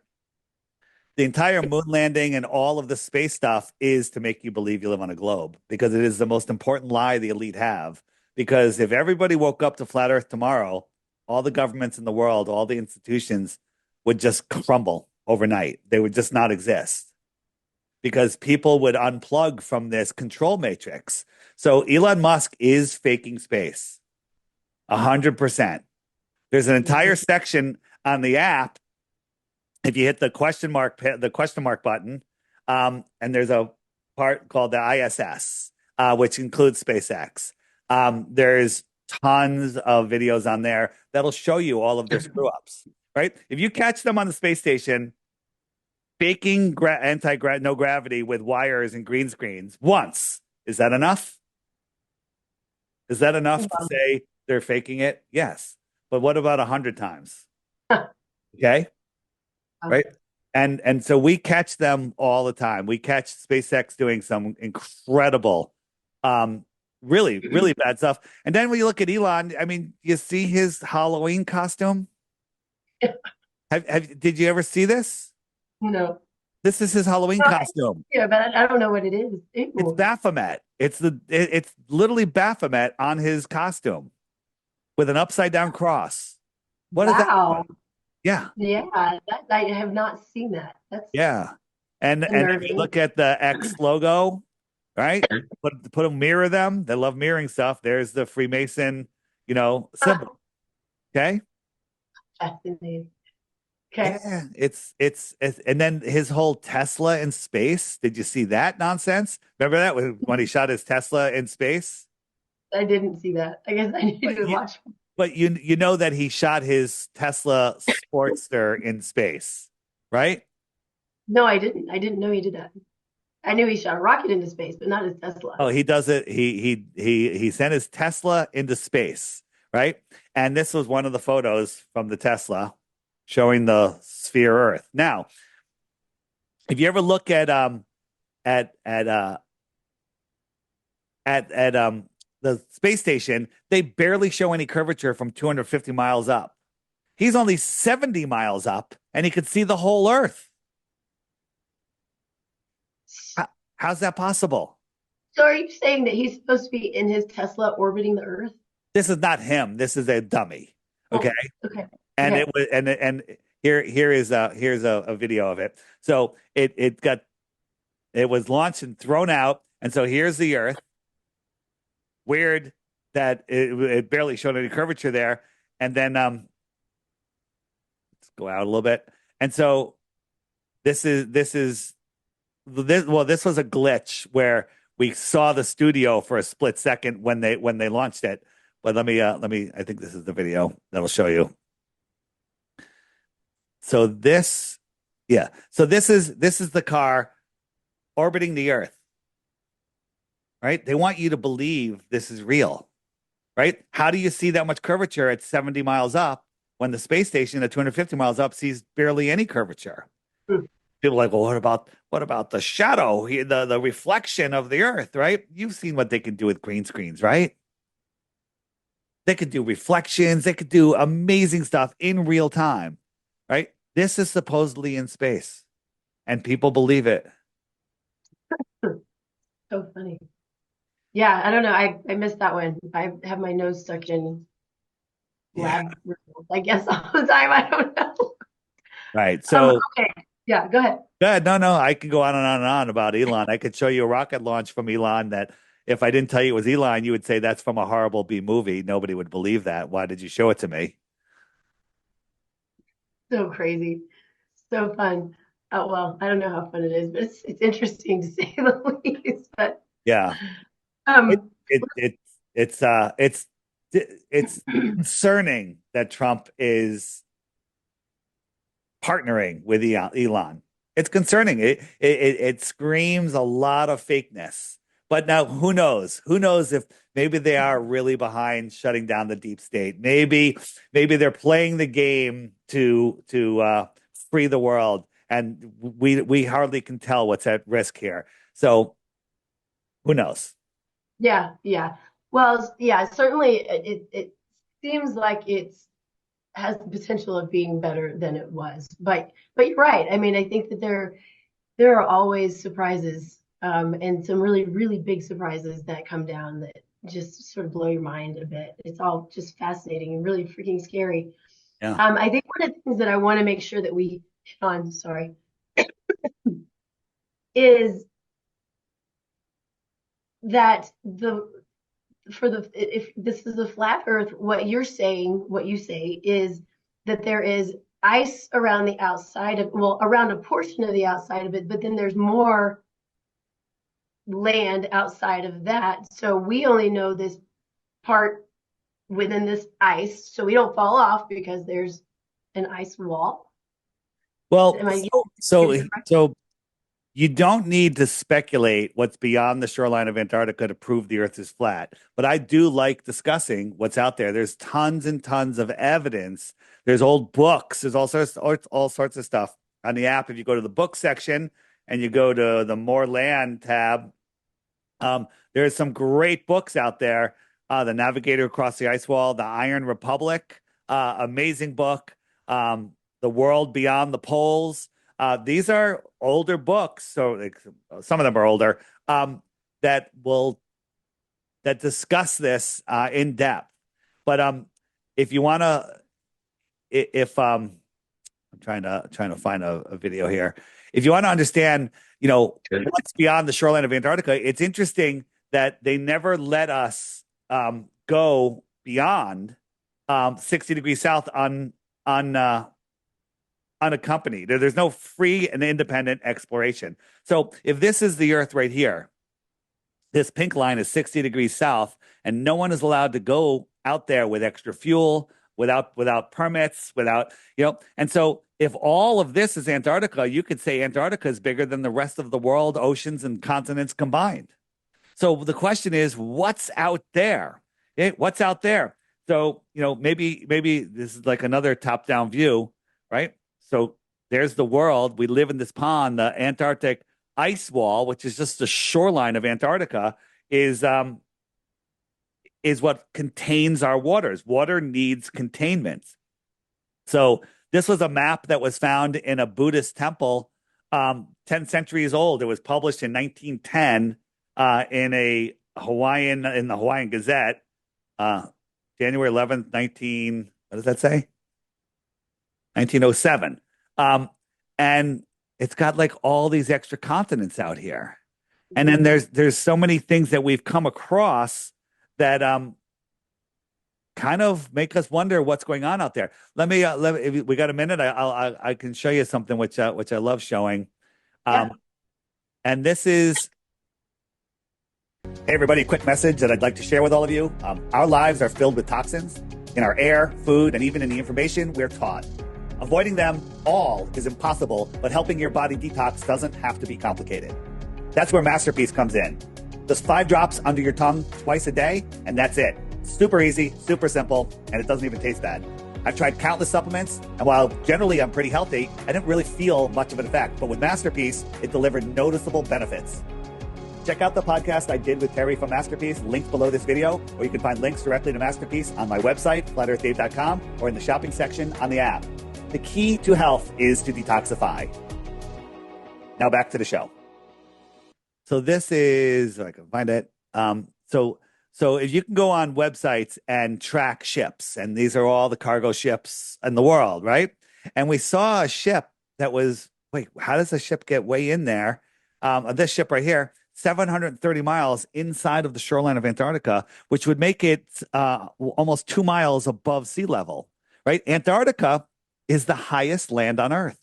The entire moon landing and all of the space stuff is to make you believe you live on a globe because it is the most important lie the elite have. Because if everybody woke up to flat Earth tomorrow, all the governments in the world, all the institutions would just crumble overnight. They would just not exist because people would unplug from this control matrix. So Elon Musk is faking space, 100%. There's an entire section on the app. If you hit the question mark button, and there's a part called the ISS, which includes SpaceX. There's tons of videos on there that'll show you all of their screw ups. Right? If you catch them on the space station faking no gravity with wires and green screens once, is that enough? Is that enough to say they're faking it? Yes. But what about 100 times? Okay. Right. And so we catch them all the time. We catch SpaceX doing some incredible, really, really bad stuff. And then when you look at Elon, I mean, you see his Halloween costume. Did you ever see this? No. This is his Halloween costume. Yeah, but I don't know what it is. It's Baphomet. It's literally Baphomet on his costume with an upside down cross. What is that? Wow. Yeah. Yeah, I have not seen that. That's Yeah. And if you look at the X logo, right? Put a mirror them. They love mirroring stuff. There's the Freemason, symbol. Okay. fascinating. Okay. Yeah, it's and then his whole Tesla in space. Did you see that nonsense? Remember that when he shot his Tesla in space? I didn't see that. I guess I need to watch. But you know that he shot his Tesla Sportster in space, right? No, I didn't. I didn't know he did that. I knew he shot a rocket into space, but not his Tesla. Oh, he does it. He sent his Tesla into space, right? And this was one of the photos from the Tesla showing the sphere Earth. Now, if you ever look at at at uh at the space station, they barely show any curvature from 250 miles up. He's only 70 miles up, and he could see the whole Earth. How's that possible? So are you saying that he's supposed to be in his Tesla orbiting the Earth? This is not him. This is a dummy. Okay. Oh, okay. And okay. it was and here's a video of it. So it was launched and thrown out, and so here's the Earth. Weird that it barely showed any curvature there, and then let's go out a little bit. And so this was a glitch where we saw the studio for a split second when they launched it. But let me I think this is the video that'll show you. So this is the car orbiting the Earth. Right? They want you to believe this is real. Right? How do you see that much curvature at 70 miles up when the space station at 250 miles up sees barely any curvature? People are like, well, what about the shadow, the reflection of the Earth, right? You've seen what they can do with green screens, right? They could do reflections, they could do amazing stuff in real time, right? This is supposedly in space, and people believe it. So funny. Yeah, I don't know. I missed that one. I have my nose stuck in lab results, I guess, all the time. I don't know. Right. So Okay. Yeah, go ahead. good. No, I could go on and on and on about Elon. I could show you a rocket launch from Elon that if I didn't tell you it was Elon, you would say that's from a horrible B movie. Nobody would believe that. Why did you show it to me? So crazy. So fun. Oh, well, I don't know how fun it is, but it's interesting to say the least. But Yeah. It, um it it's it's concerning that Trump is partnering with Elon. It's concerning. It screams a lot of fakeness. But now who knows? Who knows if maybe they are really behind shutting down the deep state? Maybe they're playing the game to free the world, and we hardly can tell what's at risk here. So who knows? yeah. Well, yeah, certainly it seems like it's has the potential of being better than it was. But you're right. I mean, I think that there are always surprises, and some really, really big surprises that come down that just sort of blow your mind a bit. It's all just fascinating and really freaking scary. Yeah. I think one of the things that I want to make sure that we hit on, sorry, is that if this is a flat Earth, what you say is that there is ice around the outside of, well, around a portion of the outside of it, but then there's more land outside of that. So we only know this part within this ice, so we don't fall off because there's an ice wall. Well, so you don't need to speculate what's beyond the shoreline of Antarctica to prove the Earth is flat. But I do like discussing what's out there. There's tons and tons of evidence. There's old books. There's all sorts of stuff on the app. If you go to the book section and you go to the More Land tab, there's some great books out there. The Navigator Across the Ice Wall, The Iron Republic, amazing book. The World Beyond the Poles. These are older books, so like, some of them are older, that discuss this in depth. But if you want to, if I'm trying to find a video here. If you want to understand, what's beyond the shoreline of Antarctica, it's interesting that they never let us go beyond 60 degrees south unaccompanied. There's no free and independent exploration. So if this is the Earth right here, this pink line is 60 degrees south, and no one is allowed to go out there with extra fuel, without permits, and so if all of this is Antarctica, you could say Antarctica is bigger than the rest of the world, oceans and continents combined. So the question is, what's out there? What's out there? So, maybe this is like another top-down view, right? So there's the world. We live in this pond. The Antarctic ice wall, which is just the shoreline of Antarctica, is what contains our waters. Water needs containment. So this was a map that was found in a Buddhist temple, 10 centuries old. It was published in 1910 in the Hawaiian Gazette, January 11th, what does that say? 1907. And it's got like all these extra continents out here. And then there's so many things that we've come across that kind of make us wonder what's going on out there. Let me if we got a minute, I can show you something which I love showing. And this is, hey everybody, a quick message that I'd like to share with all of you. Our lives are filled with toxins in our air, food, and even in the information we're taught. Avoiding them all is impossible, but helping your body detox doesn't have to be complicated. That's where Masterpiece comes in. Just 5 drops under your tongue twice a day, and that's it. Super easy, super simple, and it doesn't even taste bad. I've tried countless supplements, and while generally I'm pretty healthy, I didn't really feel much of an effect. But with Masterpiece, it delivered noticeable benefits. Check out the podcast I did with Terry from Masterpiece, linked below this video, or you can find links directly to Masterpiece on my website, flatearthdave.com, or in the shopping section on the app. The key to health is to detoxify. Now back to the show. So this is, I can find it. So if you can go on websites and track ships, and these are all the cargo ships in the world, right? And we saw a ship that was, wait, how does a ship get way in there? This ship right here, 730 miles inside of the shoreline of Antarctica, which would make it almost 2 miles above sea level, right? Antarctica is the highest land on Earth.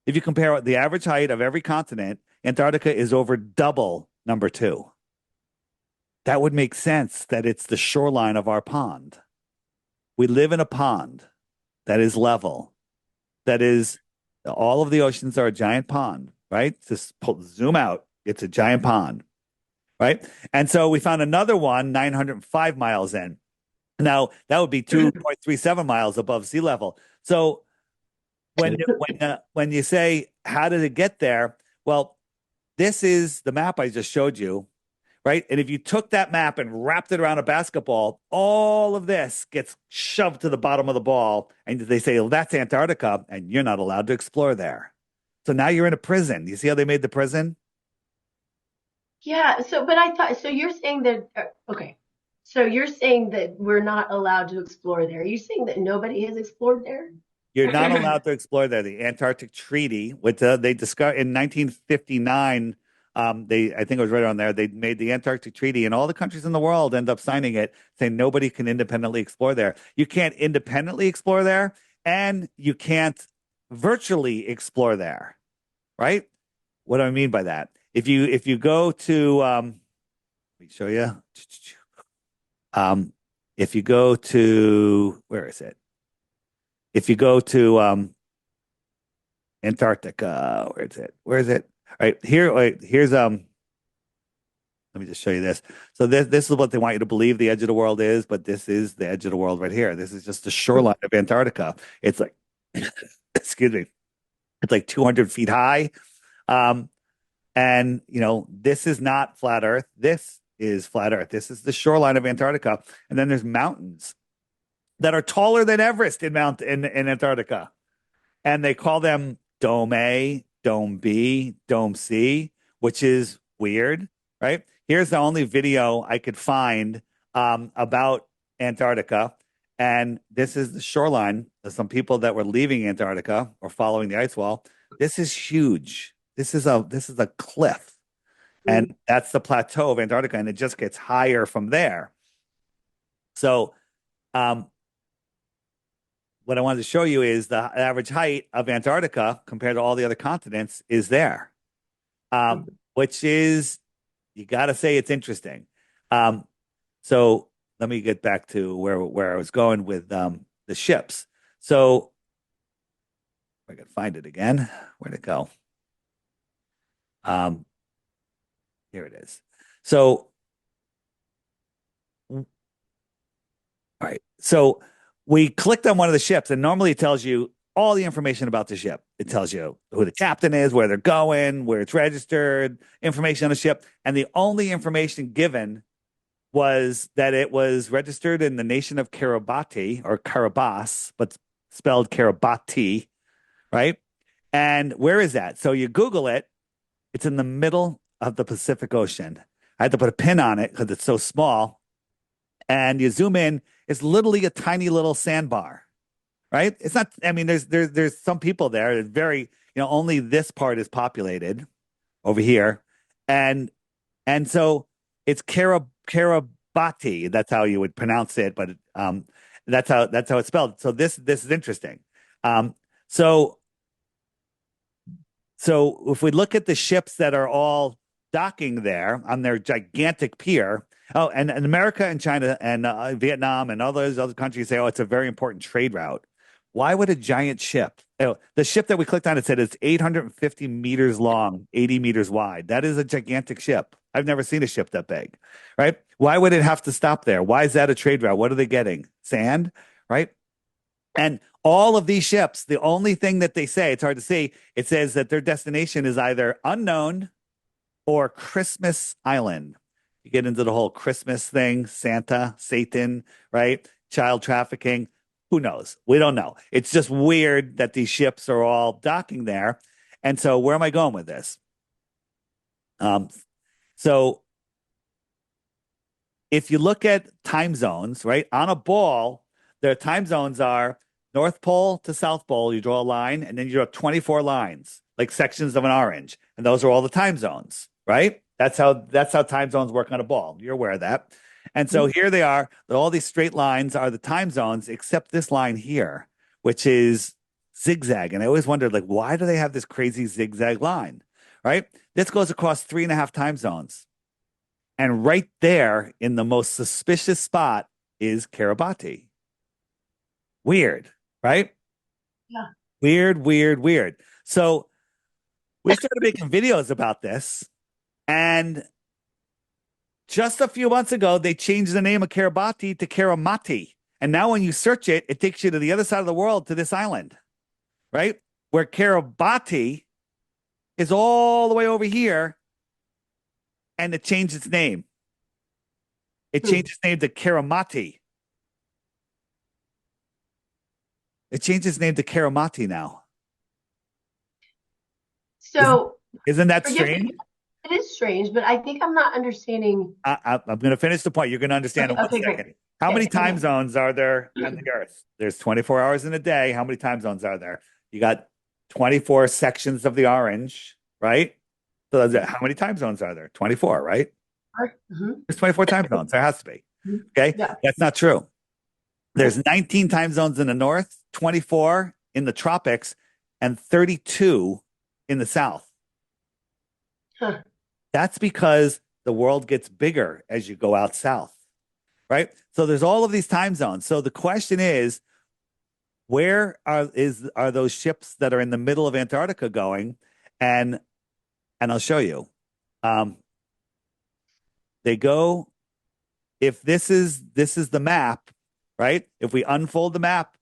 If you compare the average height of every continent, Antarctica is over double number two. That would make sense that it's the shoreline of our pond. We live in a pond that is level, that is, all of the oceans are a giant pond, right? Just zoom out, it's a giant pond, right? And so we found another one 905 miles in. Now, that would be 2.37 miles above sea level. So when you say, how did it get there? Well, this is the map I just showed you, right? And if you took that map and wrapped it around a basketball, all of this gets shoved to the bottom of the ball. And they say, well, that's Antarctica, and you're not allowed to explore there. So now you're in a prison. You see how they made the prison? Yeah. So, but I thought, so you're saying that, okay. So you're saying that we're not allowed to explore there. Are you saying that nobody has explored there? You're not allowed to explore there. The Antarctic Treaty, which they discovered in 1959, I think it was right around there. They made the Antarctic Treaty, and all the countries in the world end up signing it, saying nobody can independently explore there. You can't independently explore there, and you can't virtually explore there, right? What do I mean by that? If you go to, let me show you. If you go to, where is it? If you go to Antarctica, where is it? Where is it? All right, here's let me just show you this. So this is what they want you to believe the edge of the world is, but this is the edge of the world right here. This is just the shoreline of Antarctica. It's like, excuse me, it's like 200 feet high. And this is not flat Earth. This is flat Earth. This is the shoreline of Antarctica. And then there's mountains that are taller than Everest in Antarctica. And they call them Dome A, Dome B, Dome C, which is weird, right? Here's the only video I could find about Antarctica. And this is the shoreline of some people that were leaving Antarctica or following the ice wall. This is huge. This is a cliff. And that's the plateau of Antarctica, and it just gets higher from there. So what I wanted to show you is the average height of Antarctica compared to all the other continents is there, which is, you got to say, it's interesting. So let me get back to where I was going with the ships. So if I can find it again, where'd it go? Here it is. So, all right. So we clicked on one of the ships, and normally it tells you all the information about the ship. It tells you who the captain is, where they're going, where it's registered, information on the ship. And the only information given was that it was registered in the nation of Kiribati, or Kiribati, but spelled Kiribati, right? And where is that? So you Google it. It's in the middle of the Pacific Ocean. I had to put a pin on it because it's so small. And you zoom in, it's literally a tiny little sandbar, right? It's not, I mean, there's some people there. It's very, only this part is populated over here. And so it's Kiribati. That's how you would pronounce it, but that's how it's spelled. So this is interesting. So if we look at the ships that are all docking there on their gigantic pier, and America and China and Vietnam and all those other countries say, it's a very important trade route. Why would a giant ship? The ship that we clicked on, it said it's 850 meters long, 80 meters wide. That is a gigantic ship. I've never seen a ship that big, right? Why would it have to stop there? Why is that a trade route? What are they getting? Sand, right? And all of these ships, the only thing that they say, it's hard to see, it says that their destination is either unknown or Christmas Island. You get into the whole Christmas thing, Santa, Satan, right? Child trafficking. Who knows? We don't know. It's just weird that these ships are all docking there. And so where am I going with this? Um, so if you look at time zones, right, on a ball, their time zones are North Pole to South Pole. You draw a line, and then you draw 24 lines, like sections of an orange, and those are all the time zones, right? That's how time zones work on a ball. You're aware of that. And so here they are. All these straight lines are the time zones, except this line here, which is zigzag. And I always wondered, like, why do they have this crazy zigzag line, right? This goes across 3.5 time zones. And right there in the most suspicious spot is Kiribati. Weird, right? Yeah. Weird, weird, weird. So we started making videos about this. And just a few months ago, they changed the name of Kiribati to Kirimati. And now when you search it, it takes you to the other side of the world to this island, right? Where Kiribati is all the way over here. And it changed its name. It changed its name to Kirimati. It changed its name to Kirimati now. So isn't that forgive strange? me, it is strange, but I think I'm not understanding. I'm going to finish the point. You're going to understand in one Okay, second. great. How many Okay, time zones are there on the Earth? There's 24 hours in a day. How many time zones are there? You got 24 sections of the orange, right? So how many time zones are there? 24, right? Mm-hmm. There's 24 time zones. There has to be. Okay. Yeah. That's not true. There's 19 time zones in the north, 24 in the tropics, and 32 in the south. Huh. That's because the world gets bigger as you go out south, right? So there's all of these time zones. So the question is, where are those ships that are in the middle of Antarctica going? And I'll show you. They go, if this is the map, right? If we unfold the map,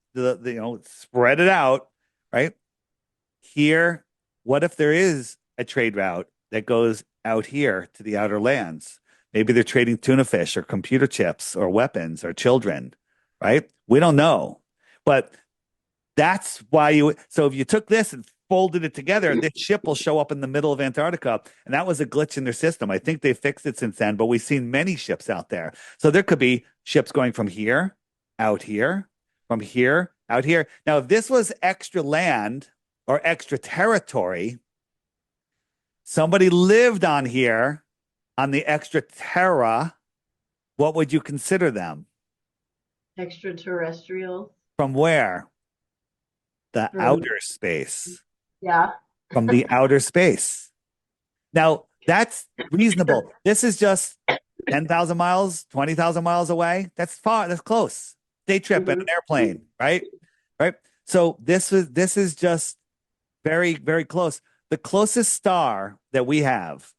spread it out, right? Here, what if there is a trade route that goes out here to the outer lands? Maybe they're trading tuna fish or computer chips or weapons or children, right? We don't know. But that's why so if you took this and folded it together, this ship will show up in the middle of Antarctica. And that was a glitch in their system. I think they fixed it since then, but we've seen many ships out there. So there could be ships going from here, out here, from here, out here. Now, if this was extra land or extra territory, somebody lived on here on the extra terra, what would you consider them? Extraterrestrial. From where? The outer space. Yeah. From the outer space. Now, that's reasonable. This is just 10,000 miles, 20,000 miles away. That's far. That's close. Day trip in an airplane, right? Right. So this is just very, very close. The closest star that we have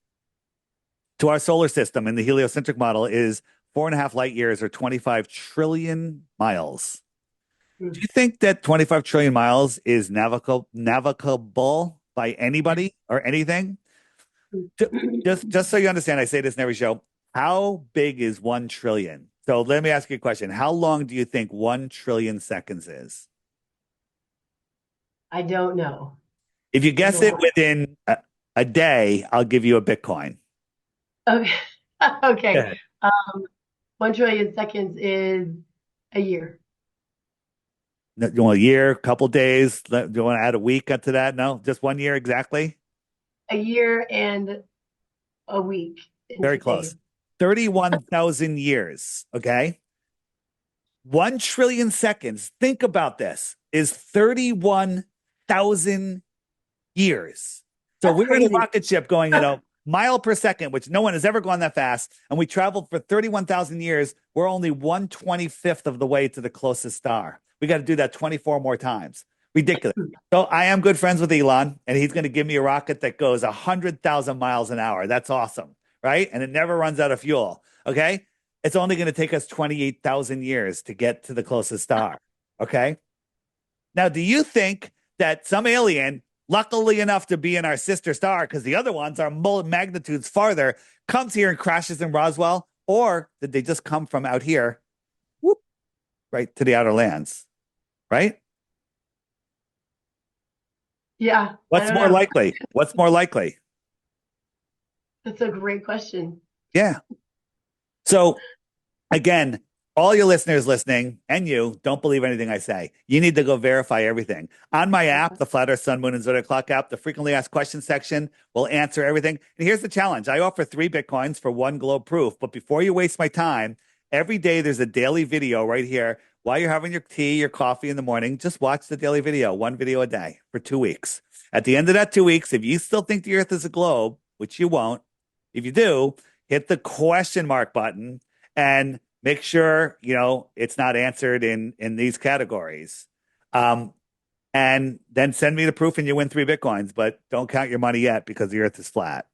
to our solar system in the heliocentric model is 4.5 light years or 25 trillion miles. Do you think that 25 trillion miles is navigable by anybody or anything? Just so you understand, I say this in every show. How big is 1 trillion? So let me ask you a question. How long do you think 1 trillion seconds is? I don't know. If you guess it within a day, I'll give you a Bitcoin. Okay. Okay. 1 trillion seconds is a year. You want a year, couple days? Do you want to add a week to that? No, just 1 year exactly? A year and a week. Very close. 31,000 years. Okay. 1 trillion seconds. Think about this. Is 31,000 years. So we're in a rocket ship going at a mile per second, which no one has ever gone that fast. And we traveled for 31,000 years. We're only 1/25th of the way to the closest star. We got to do that 24 more times. Ridiculous. So I am good friends with Elon, and he's going to give me a rocket that goes 100,000 miles an hour. That's awesome, right? And it never runs out of fuel. Okay. It's only going to take us 28,000 years to get to the closest star. Okay. Now, do you think that some alien, luckily enough to be in our sister star, because the other ones are magnitudes farther, comes here and crashes in Roswell? Or did they just come from out here, whoop, right to the outer lands? right? Yeah, I What's don't more know. likely? What's more likely? That's a great question. Yeah. So again, all your listeners listening and you don't believe anything I say. You need to go verify everything. On my app, the Flat Earth, Sun, Moon, and Zodiac Clock app, the frequently asked questions section will answer everything. And here's the challenge. I offer 3 Bitcoins for 1 globe proof. But before you waste my time, every day there's a daily video right here. While you're having your tea, your coffee in the morning, just watch the daily video, 1 video a day for 2 weeks. At the end of that 2 weeks, if you still think the Earth is a globe, which you won't, if you do, hit the question mark button and make sure it's not answered in these categories, um, and then send me the proof and you win 3 Bitcoins. But don't count your money yet because the Earth is flat.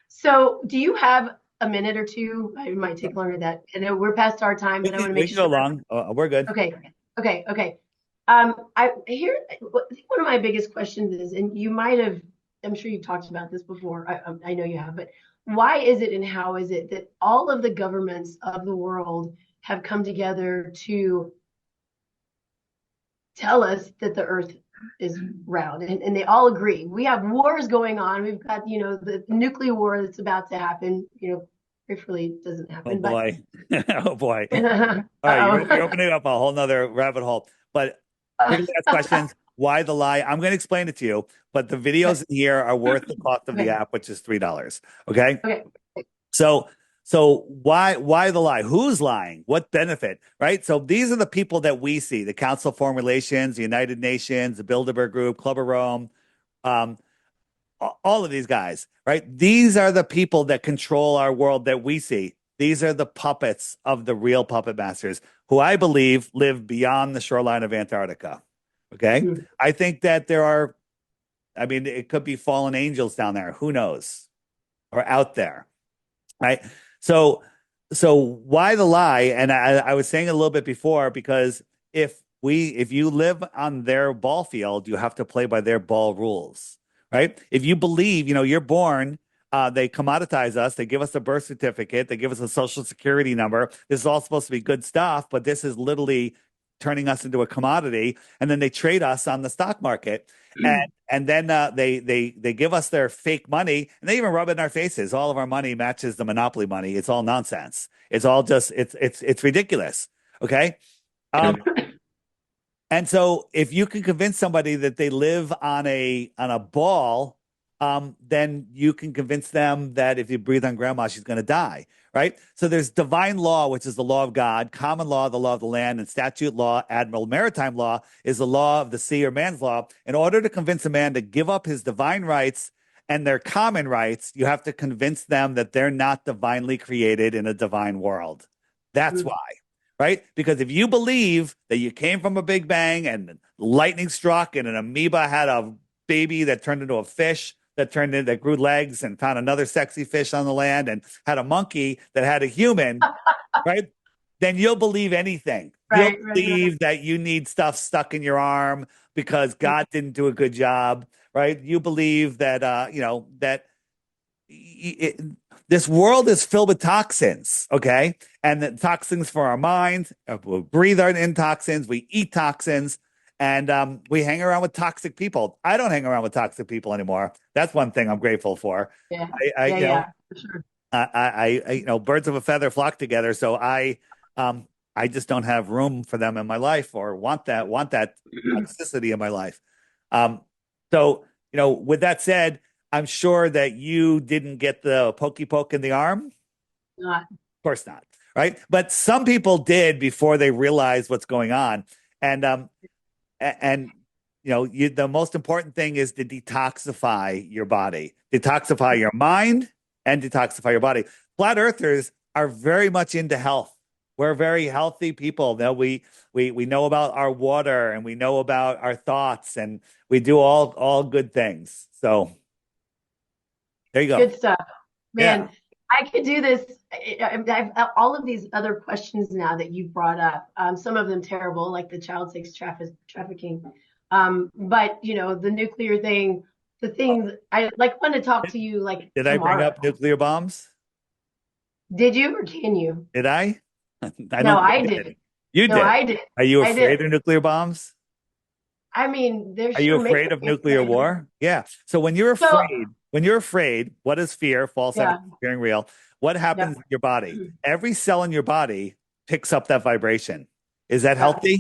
So, do you have a minute or two? It might take longer than that. I know we're past our time, We but I want can, to we make can go sure. long. We're good. Okay, okay. I think one of my biggest questions is, and you might have, I'm sure you've talked about this before. I know you have, but why is it and how is it that all of the governments of the world have come together to tell us that the Earth is round, and they all agree? We have wars going on. We've got, the nuclear war that's about to happen. Hopefully it doesn't Oh happen, but boy. Oh boy. All right, you're uh-oh. opening up a whole nother rabbit hole. But frequently asked questions, why the lie? I'm going to explain it to you, but the videos in here are worth the cost of the Okay. app, which is $3. Okay. Okay. So so why the lie? Who's lying? What benefit? Right? So these are the people that we see: the Council of Foreign Relations, the United Nations, the Bilderberg Group, Club of Rome, um, all of these guys, right? These are the people that control our world that we see. These are the puppets of the real puppet masters, who I believe live beyond the shoreline of Antarctica. Okay. Mhm. I think that there are, I mean, it could be fallen angels down there. Who knows? Or out there. Right. So, so why the lie? And I was saying it a little bit before, because if you live on their ball field, you have to play by their ball rules, right? If you believe, you're born, they commoditize us, they give us a birth certificate, they give us a social security number. This is all supposed to be good stuff, but this is literally turning us into a commodity, and then they trade us on the stock market. And then they give us their fake money, and they even rub it in our faces. All of our money matches the monopoly money. It's all nonsense. It's all just it's ridiculous. Okay. Um, and so if you can convince somebody that they live on a ball, then you can convince them that if you breathe on grandma, she's going to die, right? So there's divine law, which is the law of God; common law, the law of the land; and statute law, admiral maritime law, is the law of the sea or man's law. In order to convince a man to give up his divine rights and their common rights, you have to convince them that they're not divinely created in a divine world. That's why, right? Because if you believe that you came from a big bang and lightning struck and an amoeba had a baby that turned into a fish that grew legs and found another sexy fish on the land and had a monkey that had a human, right? Then you'll believe anything. You'll Right. believe that you need stuff stuck in your arm because God didn't do a good job, right? You believe that that it, this world is filled with toxins, okay? And the toxins for our minds, we breathe in toxins, we eat toxins, and we hang around with toxic people. I don't hang around with toxic people anymore. That's one thing I'm grateful for. Yeah. I Yeah. Yeah. For sure. birds of a feather flock together. So I just don't have room for them in my life, or want that toxicity in my life. Um, so with that said, I'm sure that you didn't get the pokey poke in the arm. Of Not. course not, right? But some people did before they realized what's going on, and and the most important thing is to detoxify your body, detoxify your mind, and detoxify your body. Flat earthers are very much into health. We're very healthy people. That we know about our water, and we know about our thoughts, and we do all good things. So there you go. Good stuff, Yeah. man. I could do this. I've all of these other questions now that you've brought up. Some of them terrible, like the child sex trafficking. But the nuclear thing, the things I like want to talk to you like Did I bring tomorrow. up nuclear bombs? Did you or can you? Did I? I No, don't think I I did. did. You No, did. I did. Are you I did. afraid of nuclear bombs? I mean, they're Are you sure afraid making of me nuclear afraid. war? Yeah. So So, when you're afraid, what is fear? False evidence yeah, appearing real. What yeah, happens in your body? Every cell in your body picks up that vibration. Is that yeah, healthy?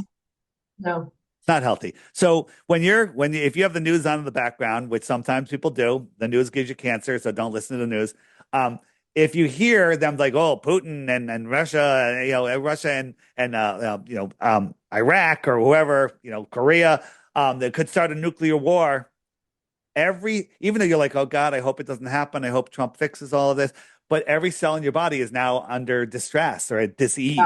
no. It's not healthy. So if you have the news on in the background, which sometimes people do, the news gives you cancer, so don't listen to the news. Um, if you hear them like, oh, Putin and Russia, Russia and Iraq or whoever, Korea, that could start a nuclear war. Even though you're like, oh God, I hope it doesn't happen. I hope Trump fixes all of this. But every cell in your body is now under distress or at Yeah, dis-ease,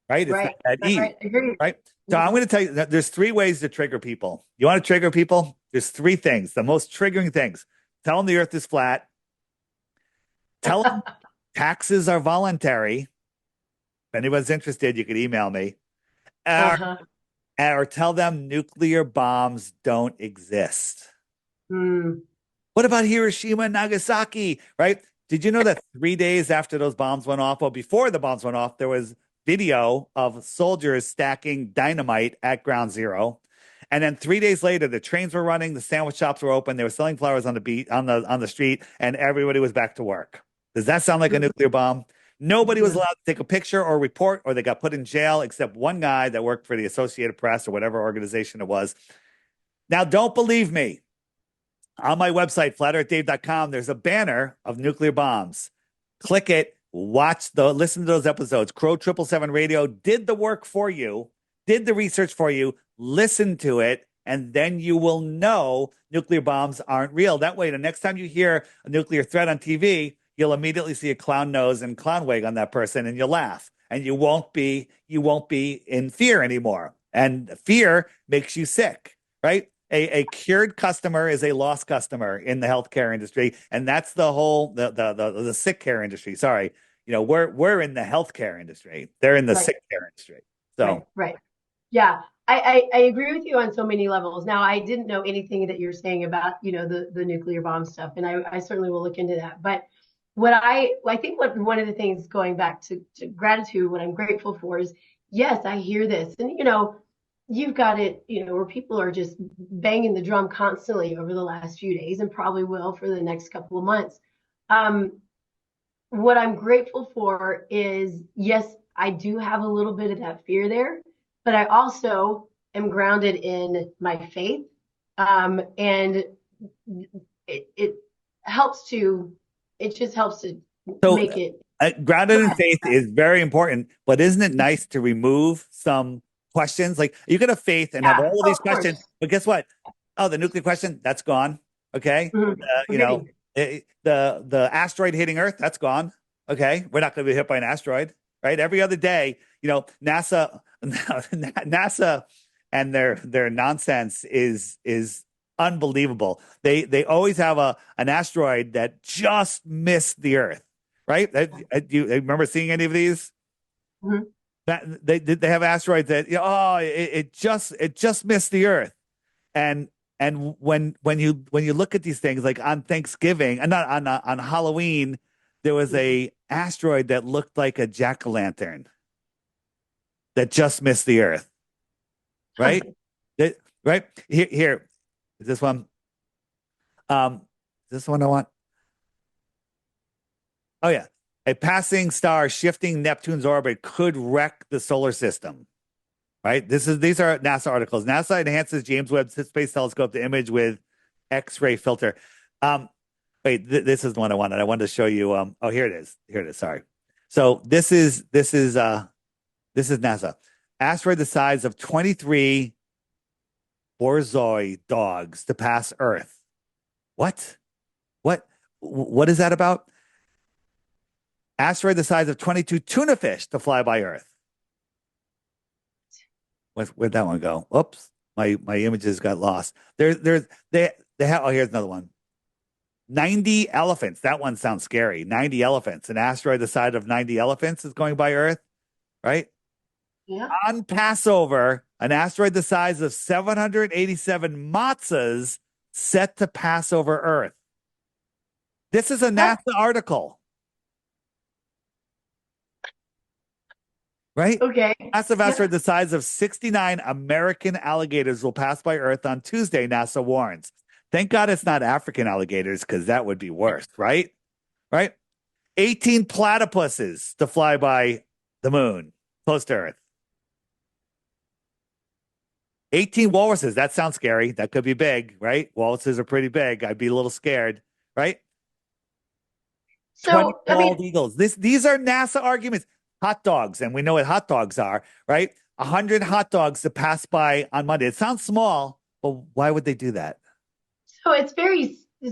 right? It's not right, at ease, right. Agreed. right? So I'm Mhm. going to tell you that there's three ways to trigger people. You want to trigger people? There's three things, the most triggering things. Tell them the earth is flat. Tell them taxes are voluntary. If anyone's interested, you could email me. Or, Uh-huh. or tell them nuclear bombs don't exist. Mm. What about Hiroshima and Nagasaki, right? Did you know that 3 days after those bombs went off, well, before the bombs went off, there was video of soldiers stacking dynamite at ground zero. And then 3 days later, the trains were running, the sandwich shops were open, they were selling flowers on the beat on the street, and everybody was back to work. Does that sound like a nuclear bomb? Nobody was Yeah. allowed to take a picture or report, or they got put in jail, except one guy that worked for the Associated Press or whatever organization it was. Now, don't believe me. On my website, flatearthdave.com, there's a banner of nuclear bombs. Click it, listen to those episodes. Crow 777 Radio did the work for you, did the research for you, listen to it, and then you will know nuclear bombs aren't real. That way, the next time you hear a nuclear threat on TV, you'll immediately see a clown nose and clown wig on that person, and you'll laugh. And you won't be in fear anymore. And fear makes you sick, right? A cured customer is a lost customer in the healthcare industry, and that's the whole the sick care industry. Sorry, we're in the healthcare industry. They're in the Right, sick care industry. right, So right. Yeah, I agree with you on so many levels. Now, I didn't know anything that you're saying about, the nuclear bomb stuff, and I certainly will look into that. But I think one of the things going back to gratitude, what I'm grateful for is, yes, I hear this, and you've got it, where people are just banging the drum constantly over the last few days, and probably will for the next couple of months. Um, what I'm grateful for is, yes, I do have a little bit of that fear there, but I also am grounded in my faith. And it helps to, it just helps to so make it. grounded Go in ahead. faith is very important, but isn't it nice to remove some questions? Like you could have faith and have Yeah, all of oh, these of course. questions, but guess what? Oh, the nuclear question, that's gone. Okay. Mhm. You know, Agreed. the asteroid hitting Earth, that's gone. Okay. We're not going to be hit by an asteroid, right? Every other day, NASA and their nonsense is unbelievable. They always have an asteroid that just missed the Earth, right? Do you remember seeing any of these? Mhm. That they have asteroids that it just missed the Earth, and when you look at these things like on Thanksgiving and not on Halloween, there was a asteroid that looked like a jack-o'-lantern that just missed the Earth, right? Right here is this one. Is this one I want? Oh yeah. A passing star shifting Neptune's orbit could wreck the solar system. Right? These are NASA articles. NASA enhances James Webb Space Telescope to image with X-ray filter. Um, wait, this is the one I wanted. I wanted to show you. Oh, here it is. Here it is. Sorry. So this is NASA. Asteroid the size of 23 Borzoi dogs to pass Earth. What? What? What is that about? Asteroid the size of 22 tuna fish to fly by Earth. Where'd that one go? Oops, my images got lost. They have. Oh, here's another one. 90 elephants. That one sounds scary. 90 elephants. An asteroid the size of 90 elephants is going by Earth, right? Yeah. On Passover, an asteroid the size of 787 matzahs set to pass over Earth. This is a What? NASA article. right? Okay. Massive Yeah. asteroid the size of 69 American alligators will pass by Earth on Tuesday, NASA warns. Thank God it's not African alligators because that would be worse, right? Right? 18 platypuses to fly by the moon, close to Earth. 18 walruses. That sounds scary. That could be big, right? Walruses are pretty big. I'd be a little scared, right? 20 So, I mean, bald eagles. These are NASA arguments. Hot dogs, and we know what hot dogs are, right? 100 hot dogs to pass by on Monday. It sounds small, but why would they do that? so it's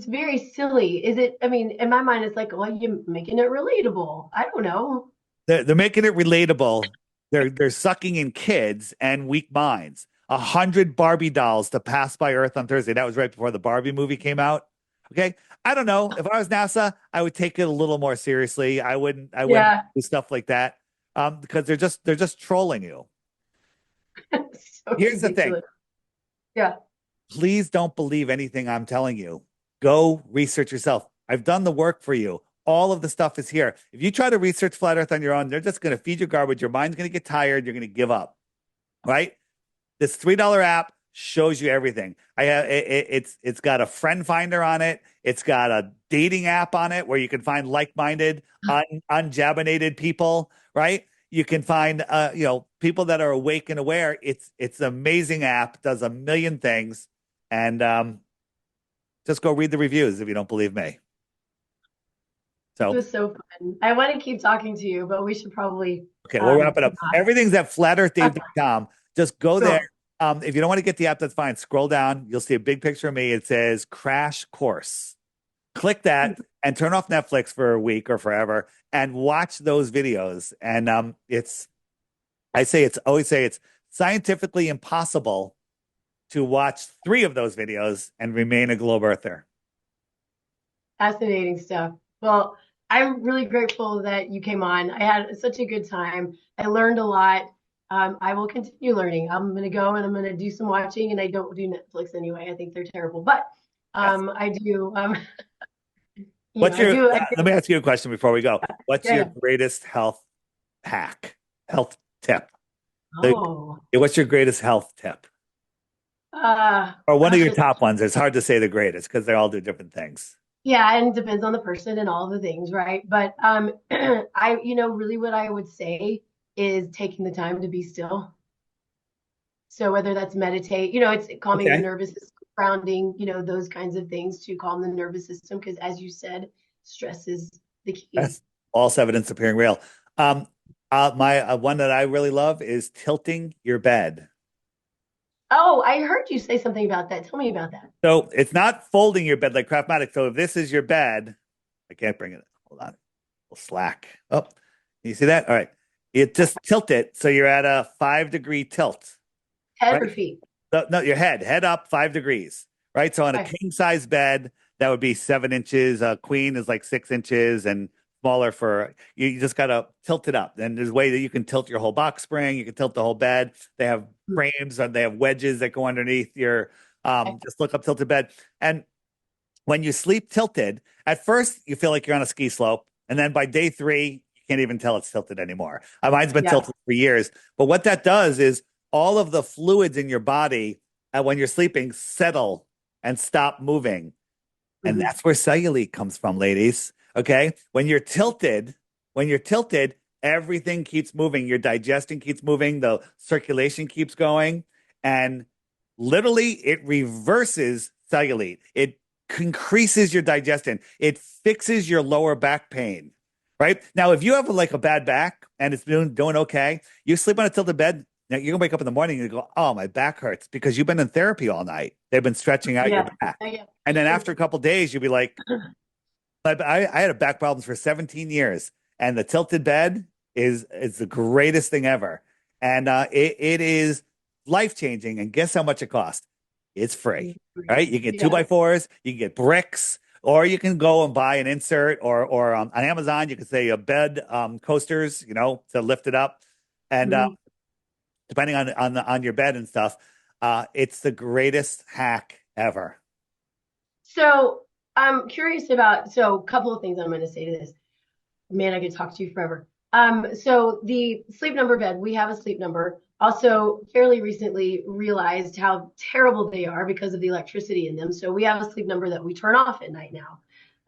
very silly. Is it? I mean, in my mind, it's like, well, you're making it relatable. I don't know. They're making it relatable. They're sucking in kids and weak minds. 100 Barbie dolls to pass by Earth on Thursday. That was right before the Barbie movie came out. Okay. I don't know. If I was NASA, I would take it a little more seriously. I wouldn't Yeah. do stuff like that. Because they're just trolling you. So Here's the thing. ridiculous. Yeah. Please don't believe anything I'm telling you. Go research yourself. I've done the work for you. All of the stuff is here. If you try to research flat Earth on your own, they're just going to feed you garbage. Your mind's going to get tired. You're going to give up. Right? This $3 app shows you everything. It's got a friend finder on it. It's got a dating app on it where you can find like-minded, unjabinated people. Right? You can find people that are awake and aware. It's an amazing app. Does a million things. And just go read the reviews if you don't believe me. It So, was so fun. I want to keep talking to you, but we should probably okay, we'll wrap it up. not. Everything's at Okay, flatearthdave.com. Just go there. cool. If you don't want to get the app, that's fine. Scroll down. You'll see a big picture of me. It says Crash Course. Click that and turn off Netflix for a week or forever and watch those videos. And always say it's scientifically impossible to watch 3 of those videos and remain a globe earther. Fascinating stuff. Well, I'm really grateful that you came on. I had such a good time. I learned a lot. I will continue learning. I'm going to go and I'm going to do some watching, and I don't do Netflix anyway. I think they're terrible, but Yes. I do. What's I your, do. let me ask you a question before we go. What's your Yeah. greatest health hack, health tip? Like, Oh, what's your greatest health tip? Or one of gosh, your top ones? It's hard to say the greatest because they all do different things. yeah, and it depends on the person and all the things, right? But really what I would say is taking the time to be still. So whether that's meditate, it's calming the Okay. nervous system, grounding, those kinds of things to calm the nervous system. Because as you said, stress is the key. That's false evidence appearing real. My one that I really love is tilting your bed. Oh, I heard you say something about that. Tell me about that. So it's not folding your bed like Craftmatic. So if this is your bed, I can't bring it. Hold on. We'll slack. Oh, you see that? All right. You just tilt it so you're at a 5-degree tilt, Head or right? feet? So, no, your head up 5 degrees, right? So on a Okay. king size bed, that would be 7 inches. A queen is like 6 inches and smaller for you just got to tilt it up. And there's a way that you can tilt your whole box spring. You can tilt the whole bed. They have frames and they have wedges that go underneath your Okay. just look up tilted bed. And when you sleep tilted, at first you feel like you're on a ski slope. And then by day 3, you can't even tell it's tilted anymore. Mine's been Yeah. tilted for years. But what that does is all of the fluids in your body when you're sleeping settle and stop moving. And Mhm. that's where cellulite comes from, ladies. Okay. When you're tilted, everything keeps moving. Your digestion keeps moving. The circulation keeps going. And literally, it reverses cellulite. It increases your digestion. It fixes your lower back pain. Right now, if you have like a bad back and it's doing okay, you sleep on a tilted bed. Now you're gonna wake up in the morning and go, "Oh, my back hurts," because you've been in therapy all night. They've been stretching out your Yeah. back, Yeah. and then after a couple of days, you'll be like, I had a back problems for 17 years, and the tilted bed is the greatest thing ever, and it is life changing. And guess how much it costs? It's free, right? You get two Yeah. by fours, you can get bricks, or you can go and buy an insert, or on Amazon you can say a bed coasters, to lift it up, and Mhm. depending on your bed and stuff, it's the greatest hack ever. So I'm curious about, a couple of things I'm going to say to this. Man, I could talk to you forever. So the Sleep Number bed, we have a Sleep Number. Also, fairly recently realized how terrible they are because of the electricity in them. So we have a Sleep Number that we turn off at night now.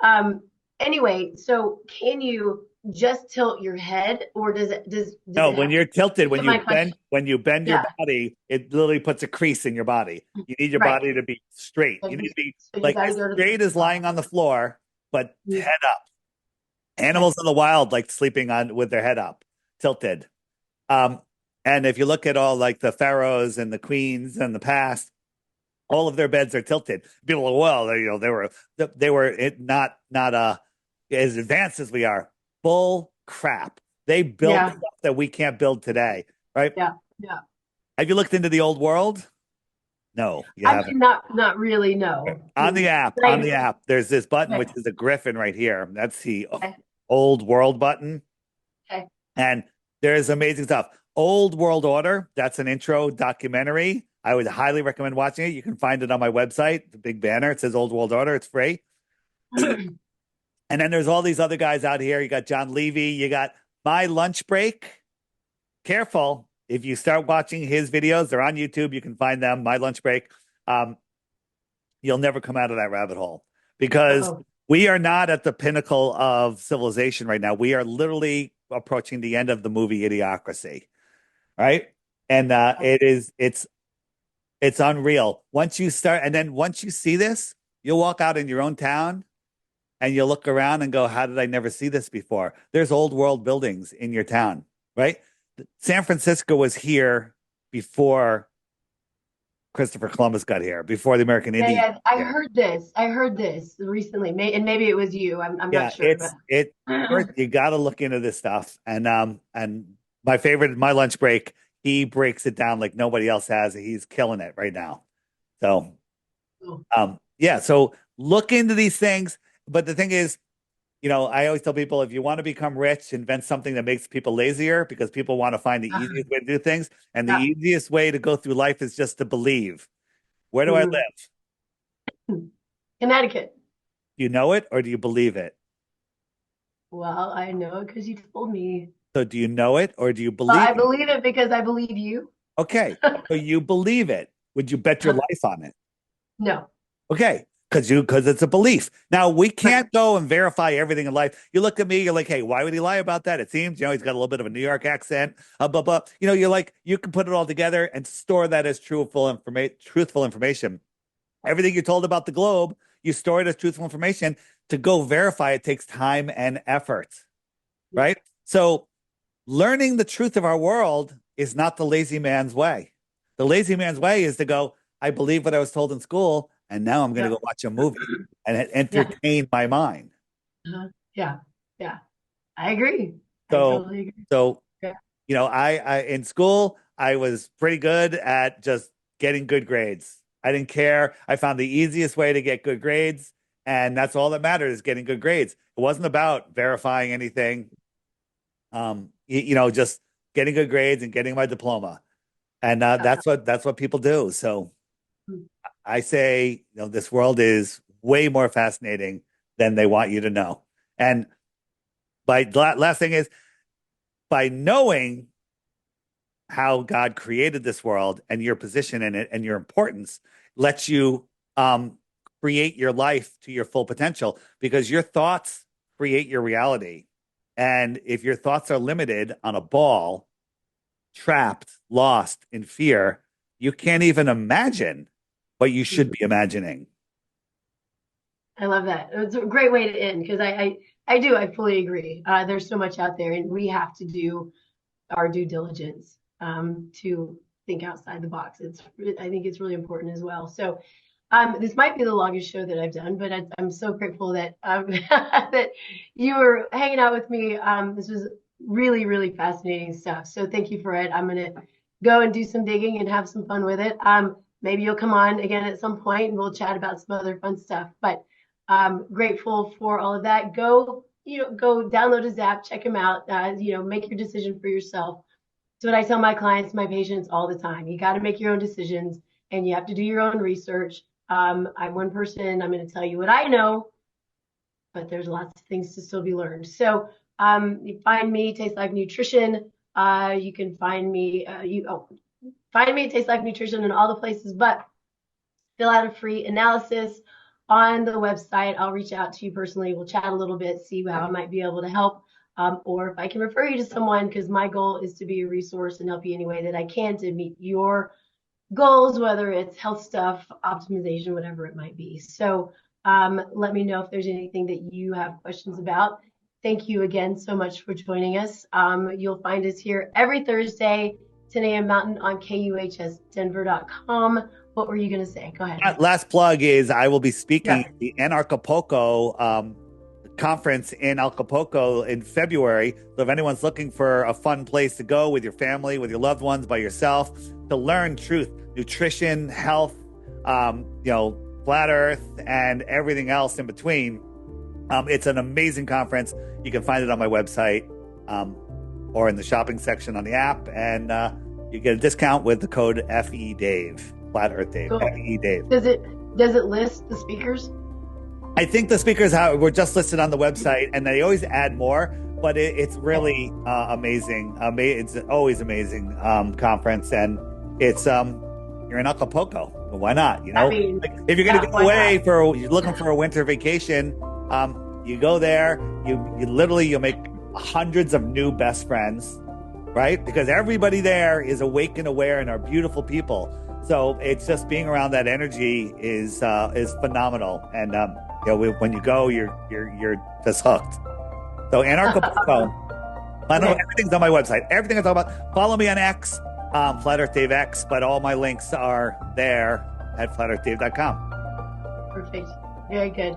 Um, anyway, so can you just tilt your head, or does No, it when have you're tilted, to my question? when you bend your Yeah, body, it literally puts a crease in your body. You need your right. body to be straight. So You need to be you like got to as go to the straight as lying on the floor, but Mhm. head up. Okay. Animals in the wild like sleeping on with their head up, tilted. Um, and if you look at all like the pharaohs and the queens in the past, all of their beds are tilted. People are, well, they were not as advanced as we are. Bull crap. They built Yeah, stuff that we can't build today, right? yeah, yeah. Have you looked into the old world? No, you I mean, haven't. not really. No. On Like, the app, there's this button which okay, is a griffin right here. That's the okay, old world button. okay. And there's amazing stuff. Old World Order, that's an intro documentary. I would highly recommend watching it. You can find it on my website, the big banner. It says Old World Order. It's free. And then there's all these other guys out here. You got John Levy. You got My Lunch Break. Careful. If you start watching his videos, they're on YouTube. You can find them, My Lunch Break. Um, you'll never come out of that rabbit hole because Oh, we are not at the pinnacle of civilization right now. We are literally approaching the end of the movie Idiocracy, right? And it's unreal. Once you start, and then once you see this, you'll walk out in your own town and you'll look around and go, "How did I never see this before?" There's old world buildings in your town, right? San Francisco was here before Christopher Columbus got here, before the American yeah, Indians yeah. got here. I heard this recently. And maybe it was you. I'm not Yeah, sure, but first you got to look into this stuff. And my favorite, My Lunch Break, he breaks it down like nobody else has. He's killing it right now. So yeah, so look into these things. But the thing is, I always tell people if you want to become rich, invent something that makes people lazier because people want to find the easiest way to do things. And the yeah. easiest way to go through life is just to believe. Where do I Mhm. live? Connecticut. Do you know it or do you believe it? Well, I know because you told me. So do you know it or do you Well, believe I it? believe it because I believe you. Okay. So you believe it. Would you bet your life on it? No. Okay. Because it's a belief. Now we Right. can't go and verify everything in life. You look at me, you're like, hey, why would he lie about that? It seems, he's got a little bit of a New York accent, blah, blah. You're like, you can put it all together and store that as truthful information. Everything you're told about the globe, you store it as truthful information. To go verify it takes time and effort, Yeah. right? So learning the truth of our world is not the lazy man's way. The lazy man's way is to go, I believe what I was told in school, and now I'm going to Yeah. go watch a movie and Yeah. entertain my mind. Yeah. Yeah. I agree. I So, totally agree. so Yeah. I in school I was pretty good at just getting good grades. I didn't care. I found the easiest way to get good grades, and that's all that mattered is getting good grades. It wasn't about verifying anything. Just getting good grades and getting my diploma. And that's what people do. So I say, this world is way more fascinating than they want you to know. And last thing is by knowing how God created this world and your position in it and your importance lets you create your life to your full potential because your thoughts create your reality. And if your thoughts are limited on a ball, trapped, lost in fear, you can't even imagine what you should be imagining. I love that. It's a great way to end because I fully agree. There's so much out there, and we have to do our due diligence to think outside the box. I think it's really important as well. So this might be the longest show that I've done, but I'm so grateful that that you were hanging out with me. This was really, really fascinating stuff. So thank you for it. I'm gonna go and do some digging and have some fun with it. Maybe you'll come on again at some point and we'll chat about some other fun stuff. But grateful for all of that. Go download his app, check him out. Make your decision for yourself. So what I tell my clients, my patients all the time, you got to make your own decisions and you have to do your own research. I'm one person, I'm going to tell you what I know, but there's lots of things to still be learned. So You find me, Taste Life Nutrition. You can find me, find me at Taste Life Nutrition in all the places, but fill out a free analysis on the website. I'll reach out to you personally. We'll chat a little bit, see how I might be able to help, or if I can refer you to someone, because my goal is to be a resource and help you any way that I can to meet your goals, whether it's health stuff, optimization, whatever it might be. So let me know if there's anything that you have questions about. Thank you again so much for joining us. You'll find us here every Thursday, 10 a.m. Mountain on KUHSdenver.com. What were you going to say? Go ahead. Last plug is I will be speaking at the Antarctica conference in Acapulco in February. So if anyone's looking for a fun place to go with your family, with your loved ones, by yourself, to learn truth, nutrition, health, flat earth, and everything else in between, it's an amazing conference. You can find it on my website or in the shopping section on the app, and you get a discount with the code FEDAVE, Flat Earth Dave. Cool. FEDAVE. Does it list the speakers? I think the speakers were just listed on the website, and they always add more, but it's really amazing. It's always amazing conference, and it's you're in Acapulco. Well, why not? I mean, if you're going to go away you're looking for a winter vacation, you go there. You'll make hundreds of new best friends, right? Because everybody there is awake and aware and are beautiful people. So it's just being around that energy is phenomenal, and when you go, you're just hooked. So Antarctica, I know everything's on my website. Everything I talk about. Follow me on X, Flat Earth Dave X, but all my links are there at flatearthdave.com. Perfect. Very good.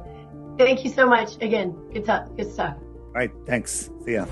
Thank you so much again. Good stuff. All right. Thanks. See ya.